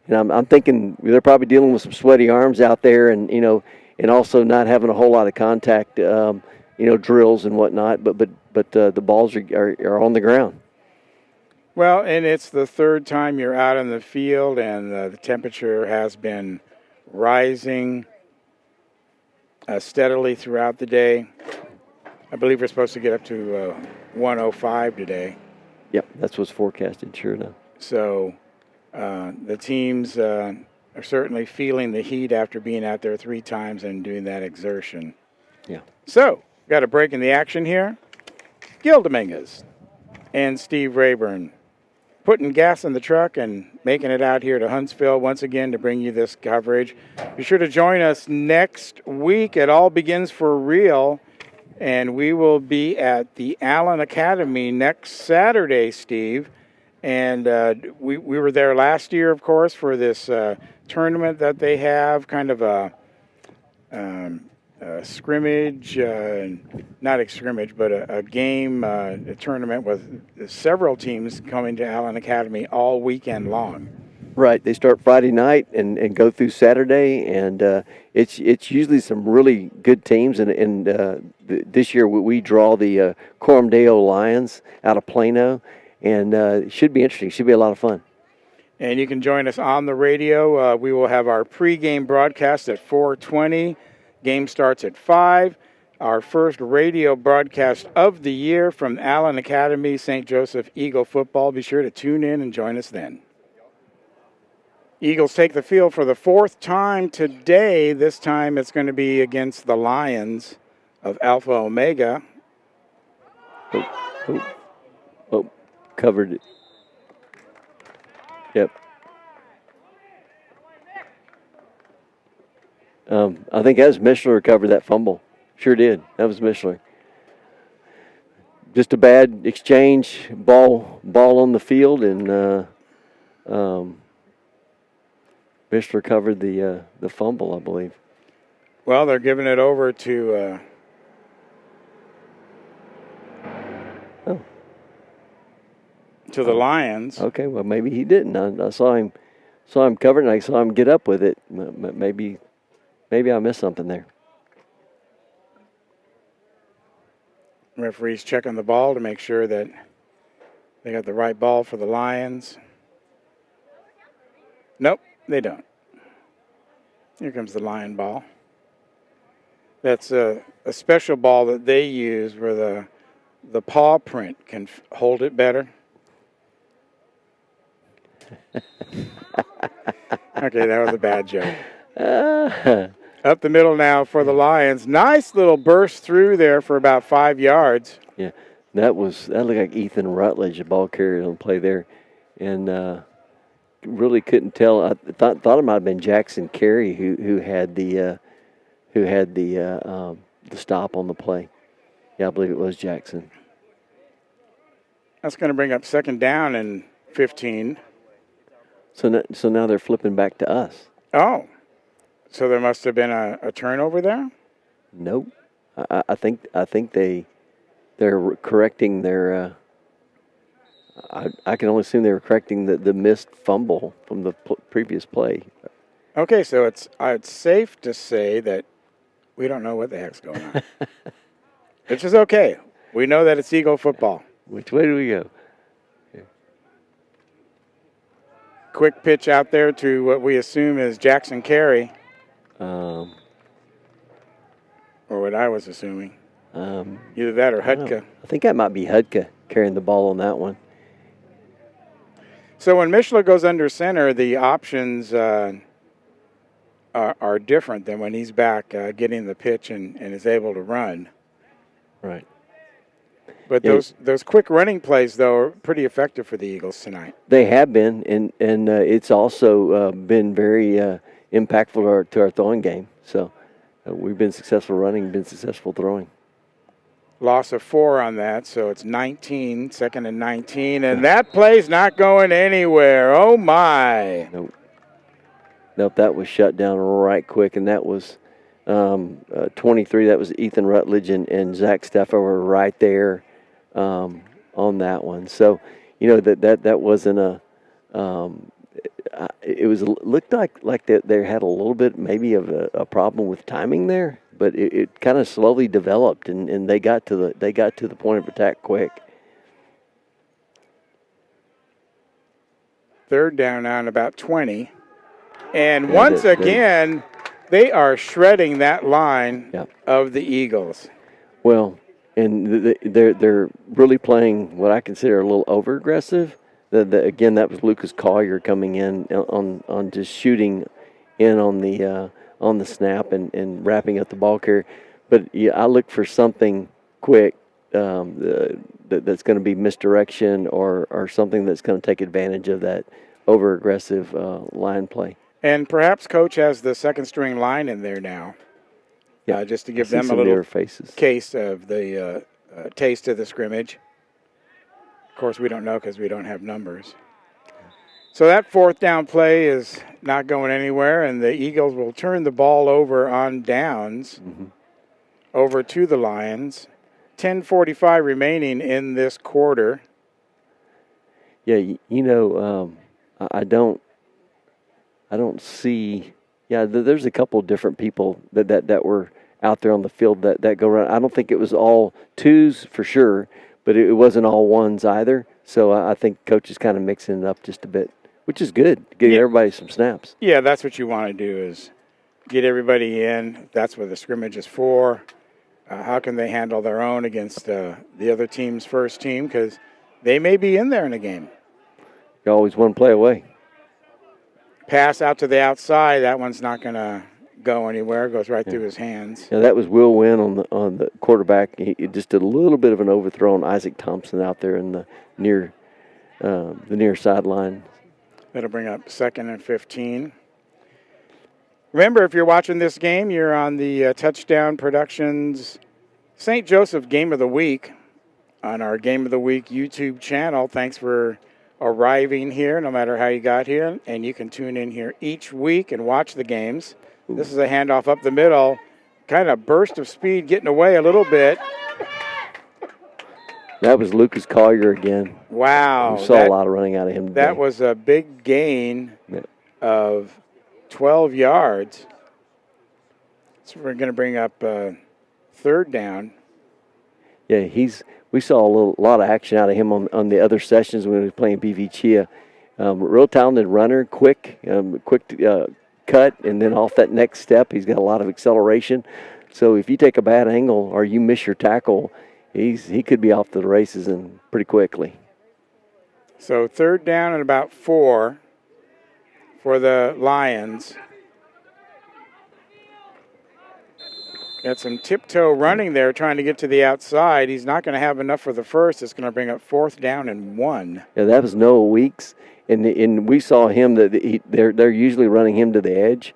Speaker 2: And I'm thinking they're probably dealing with some sweaty arms out there, and also not having a whole lot of contact, drills and whatnot. But the balls are on the ground.
Speaker 1: Well, and it's the third time you're out in the field, and the temperature has been rising. steadily throughout the day. I believe we're supposed to get up to 105 today.
Speaker 2: Yep, that's what's forecasted, sure enough.
Speaker 1: So the teams are certainly feeling the heat after being out there 3 times and doing that exertion.
Speaker 2: Yeah.
Speaker 1: So, got a break in the action here. Gil Dominguez and Steve Rayburn putting gas in the truck and making it out here to Huntsville once again to bring you this coverage. Be sure to join us next week. It all begins for real, and we will be at the Allen Academy next Saturday, Steve. And we were there last year, of course, for this tournament that they have, kind of a scrimmage, not a scrimmage, but a game, a tournament with several teams coming to Allen Academy all weekend long.
Speaker 2: Right. They start Friday night and go through Saturday, and it's usually some really good teams. And this year we draw the Cormdale Lions out of Plano, and it should be interesting. It should be a lot of fun.
Speaker 1: And you can join us on the radio. We will have our pregame broadcast at 4:20. Game starts at 5. Our first radio broadcast of the year from Allen Academy, St. Joseph Eagle football. Be sure to tune in and join us then. Eagles take the field for the 4th time today. This time it's going to be against the Lions of Alpha Omega.
Speaker 2: Oh, covered it. Yep. I think that was Mishler who covered that fumble. Sure did. That was Mishler. Just a bad exchange, ball on the field, and Mishler covered the fumble, I believe.
Speaker 1: Well, they're giving it over to the Lions.
Speaker 2: Okay, well maybe he didn't. I saw him cover it, and I saw him get up with it. Maybe I missed something there.
Speaker 1: Referees checking the ball to make sure that they got the right ball for the Lions. Nope, they don't. Here comes the Lion ball. That's a special ball that they use where the paw print can hold it better. Okay, that was a bad joke. Up the middle now for the Lions. Nice little burst through there for about 5 yards.
Speaker 2: Yeah, that looked like Ethan Rutledge, the ball carrier on play there, and really couldn't tell. I thought it might have been Jackson Carey who had the stop on the play. Yeah, I believe it was Jackson.
Speaker 1: That's going to bring up 2nd down and 15.
Speaker 2: So now they're flipping back to us.
Speaker 1: Oh, so there must have been a turnover there?
Speaker 2: Nope. I think they're correcting their. I can only assume they were correcting the missed fumble from the previous play.
Speaker 1: Okay, so it's safe to say that we don't know what the heck's going on. Which is okay. We know that it's Eagle football.
Speaker 2: Which way do we go?
Speaker 1: Quick pitch out there to what we assume is Jackson Carey.
Speaker 2: Or
Speaker 1: what I was assuming. Either that or Hudka.
Speaker 2: I think that might be Hudka carrying the ball on that one.
Speaker 1: So when Mishler goes under center, the options are different than when he's back getting the pitch and is able to run.
Speaker 2: Right.
Speaker 1: But those quick running plays, though, are pretty effective for the Eagles tonight.
Speaker 2: They have been, and it's also been very impactful to our throwing game. So we've been successful running, been successful throwing.
Speaker 1: Loss of 4 on that, so it's 19, 2nd and 19, and that play's not going anywhere. Oh, my.
Speaker 2: Nope, that was shut down right quick, and that was 23. That was Ethan Rutledge and Zach Steffer were right there on that one. So, that wasn't a it looked like that they had a little bit maybe of a problem with timing there, but it kind of slowly developed, and they got to the point of attack quick.
Speaker 1: 3rd down on about 20. And once again, They are shredding that line
Speaker 2: Yep.
Speaker 1: of the Eagles.
Speaker 2: Well, and they're really playing what I consider a little over aggressive. Again, that was Lucas Collier coming in on just shooting in on the snap and wrapping up the ball carrier. But yeah, I look for something quick that's going to be misdirection or something that's going to take advantage of that over aggressive line play.
Speaker 1: And perhaps Coach has the second string line in there now.
Speaker 2: Yeah,
Speaker 1: just to give
Speaker 2: I see
Speaker 1: them a
Speaker 2: some
Speaker 1: little
Speaker 2: newer faces.
Speaker 1: case of the taste of the scrimmage. Of course, we don't know because we don't have numbers. So that fourth down play is not going anywhere, and the Eagles will turn the ball over on downs over to the Lions. 10:45 remaining in this quarter.
Speaker 2: Yeah, I don't see. Yeah, there's a couple of different people that were out there on the field that go around. I don't think it was all twos for sure, but it wasn't all ones either. So I think Coach is kind of mixing it up just a bit, which is good. Getting everybody some snaps.
Speaker 1: Yeah, that's what you want to do is get everybody in. That's what the scrimmage is for. How can they handle their own against the other team's first team? Because they may be in there in a game.
Speaker 2: You're always one play away.
Speaker 1: Pass out to the outside. That one's not going to go anywhere. It goes right through his hands.
Speaker 2: Yeah, that was Will Wynn on the quarterback. He just did a little bit of an overthrow on Isaac Thompson out there in the near sideline.
Speaker 1: That'll bring up 2nd and 15. Remember, if you're watching this game, you're on the Touchdown Productions St. Joseph Game of the Week on our Game of the Week YouTube channel. Thanks for arriving here, no matter how you got here. And you can tune in here each week and watch the games. Ooh. This is a handoff up the middle. Kind of burst of speed getting away a little bit.
Speaker 2: That was Lucas Collier again.
Speaker 1: Wow.
Speaker 2: We saw a lot of running out of him today.
Speaker 1: That was a big gain of 12 yards. So we're going to bring up 3rd down.
Speaker 2: Yeah, we saw a lot of action out of him on the other sessions when he was playing BVCHEA. Real talented runner, quick cut, and then off that next step, he's got a lot of acceleration. So if you take a bad angle or you miss your tackle, he could be off to the races and pretty quickly.
Speaker 1: So 3rd down and about 4 for the Lions. Got some tiptoe running there trying to get to the outside. He's not going to have enough for the first. It's going to bring up 4th down and 1.
Speaker 2: Yeah, that was Noah Weeks, and we saw him they're usually running him to the edge,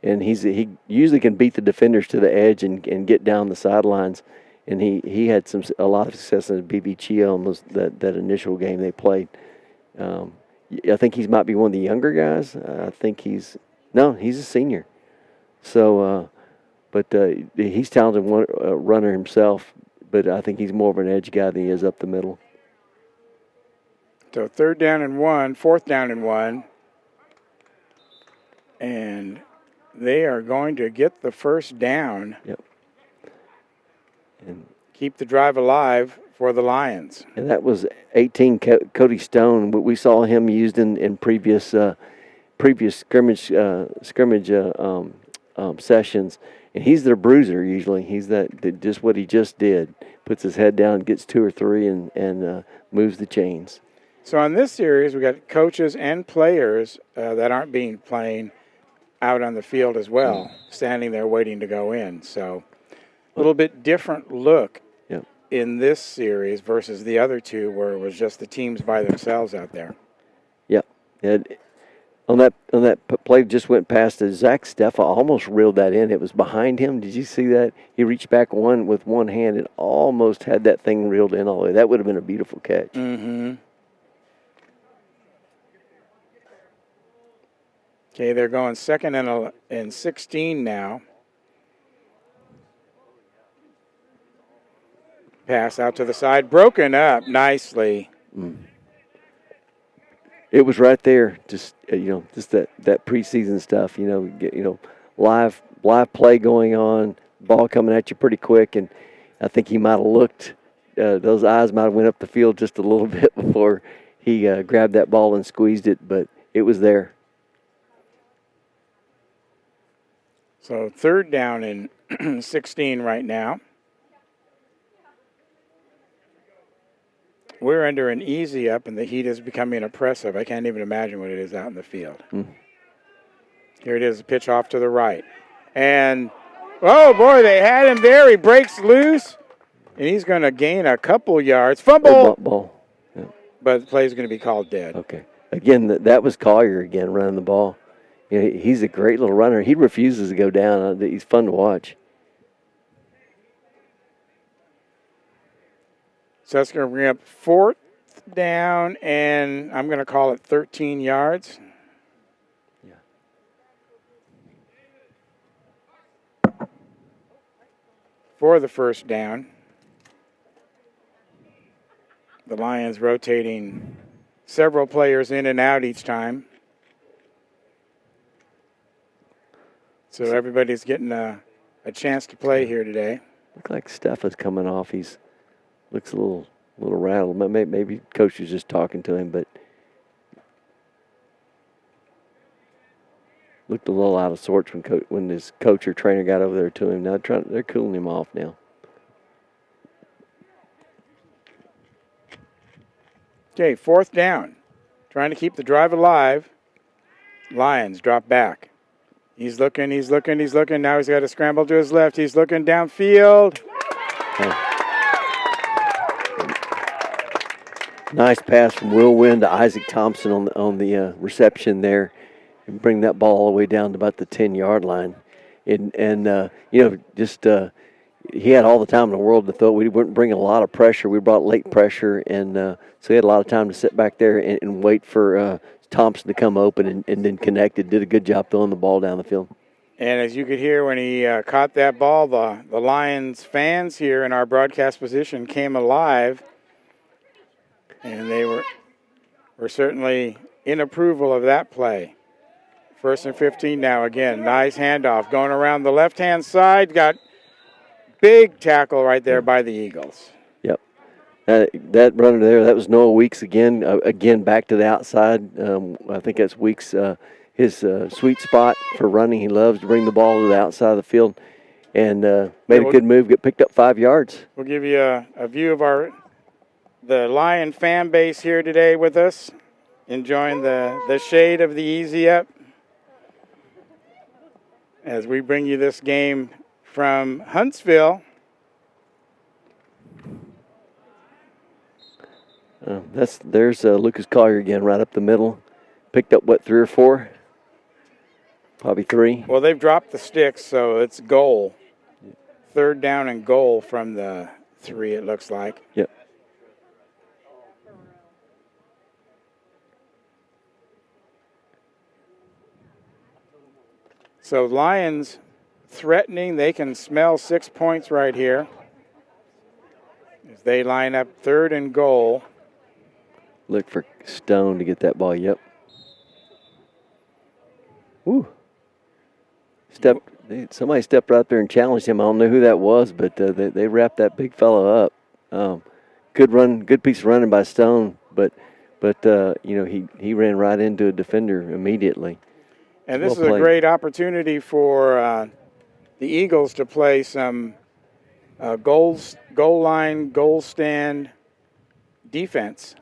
Speaker 2: and he usually can beat the defenders to the edge and get down the sidelines. And he had a lot of success in BVCHEA on that initial game they played. I think he might be one of the younger guys. I think he's a senior. So, but he's a talented runner himself. But I think he's more of an edge guy than he is up the middle.
Speaker 1: So 3rd down and 1, 4th down and 1. And they are going to get the first down.
Speaker 2: Yep. And
Speaker 1: keep the drive alive for the Lions.
Speaker 2: And that was 18 Cody Stone. We saw him used in previous scrimmage sessions. And he's their bruiser usually. He's just what he just did. Puts his head down, gets 2 or 3, and moves the chains.
Speaker 1: So on this series, we got coaches and players that aren't playing out on the field as well, standing there waiting to go in. So a little bit different look in this series versus the other two where it was just the teams by themselves out there.
Speaker 2: Yep. On that play just went past Zach Steffa almost reeled that in. It was behind him. Did you see that? He reached back with one hand and almost had that thing reeled in all the way. That would have been a beautiful catch.
Speaker 1: Mm-hmm. Okay, they're going 2nd and 16 now. Pass out to the side, broken up nicely.
Speaker 2: It was right there, just that preseason stuff. Live play going on, ball coming at you pretty quick, and I think he might have looked. Those eyes might have went up the field just a little bit before he grabbed that ball and squeezed it, but it was there.
Speaker 1: So 3rd down and 16 right now. We're under an easy up, and the heat is becoming oppressive. I can't even imagine what it is out in the field. Here it is, a pitch off to the right. And, oh, boy, they had him there. He breaks loose, and he's going to gain a couple yards. Fumble!
Speaker 2: Ball. Yeah.
Speaker 1: But the play is going to be called dead.
Speaker 2: Okay. Again, that was Collier again running the ball. You know, he's a great little runner. He refuses to go down. He's fun to watch.
Speaker 1: So that's going to bring up 4th down, and I'm going to call it 13 yards.
Speaker 2: Yeah.
Speaker 1: For the 1st down. The Lions rotating several players in and out each time. So everybody's getting a chance to play here today.
Speaker 2: Looks like Steph is coming off. He's looks a little rattled. Maybe coach is just talking to him, but looked a little out of sorts when his coach or trainer got over there to him. Now they're cooling him off now.
Speaker 1: Okay, 4th down. Trying to keep the drive alive. Lions drop back. He's looking. Now he's got to scramble to his left. He's looking downfield.
Speaker 2: Okay. Nice pass from Will Wynn to Isaac Thompson on the reception there, and bring that ball all the way down to about the 10-yard line. He had all the time in the world to throw. We wouldn't bring a lot of pressure. We brought late pressure, and so he had a lot of time to sit back there and wait for Thompson to come open and then connected. Did a good job throwing the ball down the field.
Speaker 1: And as you could hear when he caught that ball, the Lions fans here in our broadcast position came alive. And they were certainly in approval of that play. 1st and 15 now again. Nice handoff going around the left-hand side. Got big tackle right there by the Eagles.
Speaker 2: Yep. That runner there, that was Noah Weeks again. Again, back to the outside. I think that's Weeks' his sweet spot for running. He loves to bring the ball to the outside of the field. And made a good move, picked up 5 yards.
Speaker 1: We'll give you a view of the Lion fan base here today with us, enjoying the shade of the easy up as we bring you this game from Huntsville.
Speaker 2: There's Lucas Collier again, right up the middle. Picked up 3 or 4? Probably 3.
Speaker 1: Well, they've dropped the sticks, so it's goal. 3rd down and goal from the 3, it looks like.
Speaker 2: Yep.
Speaker 1: So Lions threatening. They can smell 6 points right here as they line up 3rd and goal.
Speaker 2: Look for Stone to get that ball. Yep. Woo. Somebody stepped right there and challenged him. I don't know who that was, but they wrapped that big fellow up. Good piece of running by Stone, but he ran right into a defender immediately.
Speaker 1: And this is a great opportunity for the Eagles to play some goal line, goal stand defense.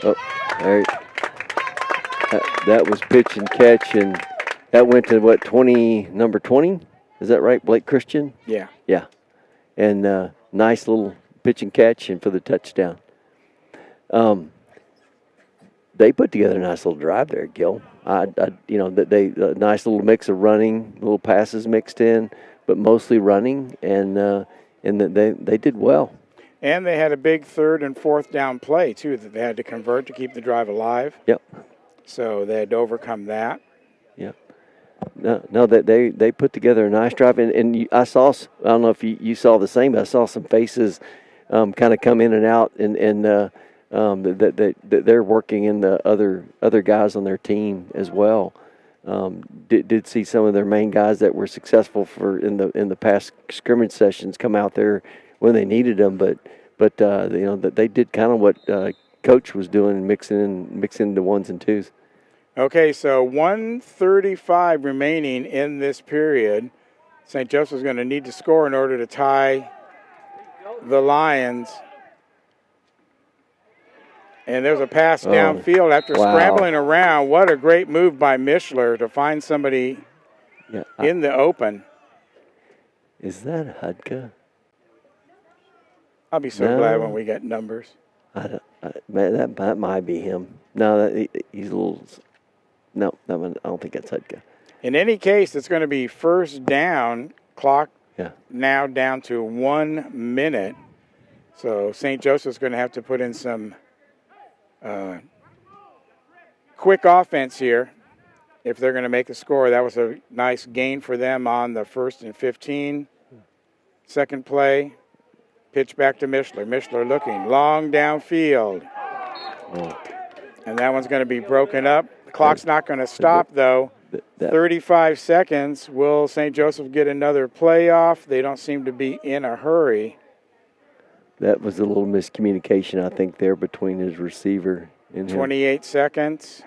Speaker 2: Oh, there. That was pitch and catch, and that went to number 20? Is that right, Blake Christian?
Speaker 1: Yeah.
Speaker 2: Yeah. And nice little pitch and catch and for the touchdown. They put together a nice little drive there, Gil. A nice little mix of running, little passes mixed in, but mostly running, and they did well.
Speaker 1: And they had a big 3rd and 4th down play too that they had to convert to keep the drive alive.
Speaker 2: Yep.
Speaker 1: So they had to overcome that.
Speaker 2: Yep. No, they put together a nice drive, and I don't know if you saw the same, but I saw some faces kind of come in and out, and that they're working in the other guys on their team as well. Did see some of their main guys that were successful in the past scrimmage sessions come out there when they needed them, but that they did kind of what Coach was doing, mixing the 1s and 2s.
Speaker 1: Okay, so 1:35 remaining in this period. St. Joseph's going to need to score in order to tie the Lions. And there's a pass downfield after scrambling around. What a great move by Mishler to find somebody in the open.
Speaker 2: Is that Hudka?
Speaker 1: I'll be so glad when we get numbers.
Speaker 2: That might be him. No, he's a little. No, that one, I don't think that's Hudka.
Speaker 1: In any case, it's going to be first down. Clock now down to 1 minute. So St. Joseph's going to have to put in some quick offense here if they're going to make a score. That was a nice gain for them on the 1st and 15. Second play, pitch back to Mishler. Mishler looking long downfield. And that one's going to be broken up. The clock's not going to stop, though. 35 seconds. Will St. Joseph get another playoff? They don't seem to be in a hurry.
Speaker 2: That was a little miscommunication, I think, there between his receiver and
Speaker 1: 28 seconds.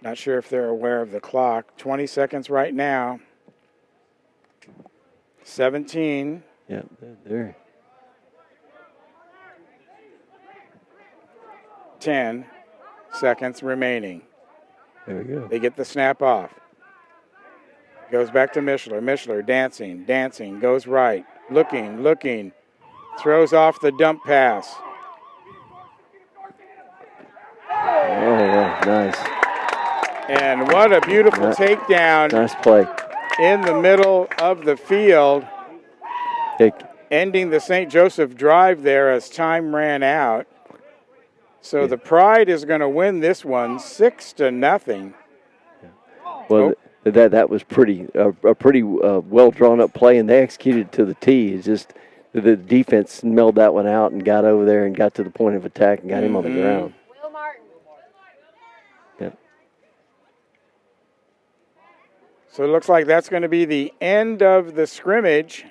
Speaker 1: Not sure if they're aware of the clock. 20 seconds right now. 17.
Speaker 2: Yeah, there.
Speaker 1: 10 seconds remaining.
Speaker 2: There we go.
Speaker 1: They get the snap off. Goes back to Mishler. Mishler dancing, goes right. Looking. Throws off the dump pass.
Speaker 2: Oh, nice.
Speaker 1: And what a beautiful takedown.
Speaker 2: Nice play.
Speaker 1: In the middle of the field. Ending the St. Joseph drive there as time ran out. So the Pride is going to win this one 6-0.
Speaker 2: Well, that was a pretty well drawn up play, and they executed to the T. It's just the defense milled that one out and got over there and got to the point of attack and got him on the ground.
Speaker 4: Will Martin.
Speaker 2: Yeah.
Speaker 1: So it looks like that's going to be the end of the scrimmage.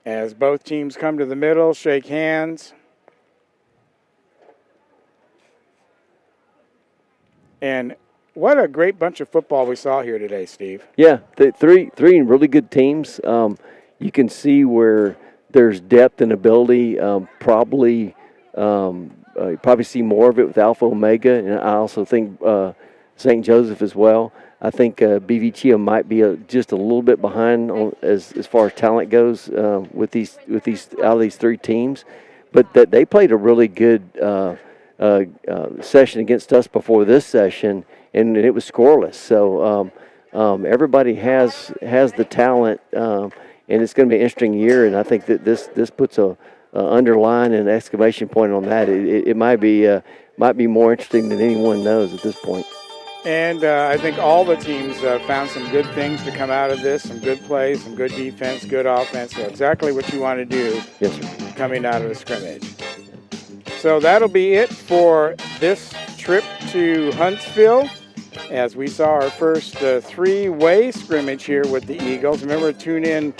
Speaker 1: As both teams come to the middle, shake hands. And what a great bunch of football we saw here today, Steve.
Speaker 2: Yeah, three really good teams. You can see where there's depth and ability. Probably see more of it with Alpha Omega, and I also think St. Joseph as well. I think BVCHEA might be just a little bit behind as far as talent goes with these out of these three teams, but that they played a really good session against us before this session, and it was scoreless. So everybody has the talent, and it's going to be an interesting year. And I think that this puts a underline and an exclamation point on that. It might be more interesting than anyone knows at this point.
Speaker 1: And I think all the teams found some good things to come out of this, some good plays, some good defense, good offense. So exactly what you want to do coming out of the scrimmage. So that'll be it for this trip to Huntsville as we saw our first three-way scrimmage here with the Eagles. Remember, tune in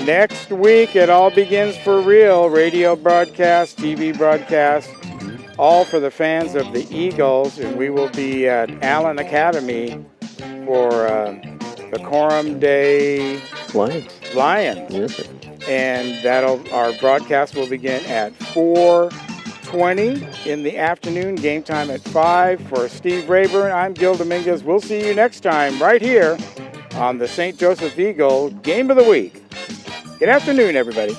Speaker 1: next week. It all begins for real. Radio broadcast, TV broadcast. All for the fans of the Eagles, and we will be at Allen Academy for the Coram Day Lions.
Speaker 2: Yes, sir.
Speaker 1: And our broadcast will begin at 4:20 in the afternoon. Game time at 5. For Steve Rayburn, I'm Gil Dominguez. We'll see you next time right here on the St. Joseph Eagle Game of the Week. Good afternoon, everybody.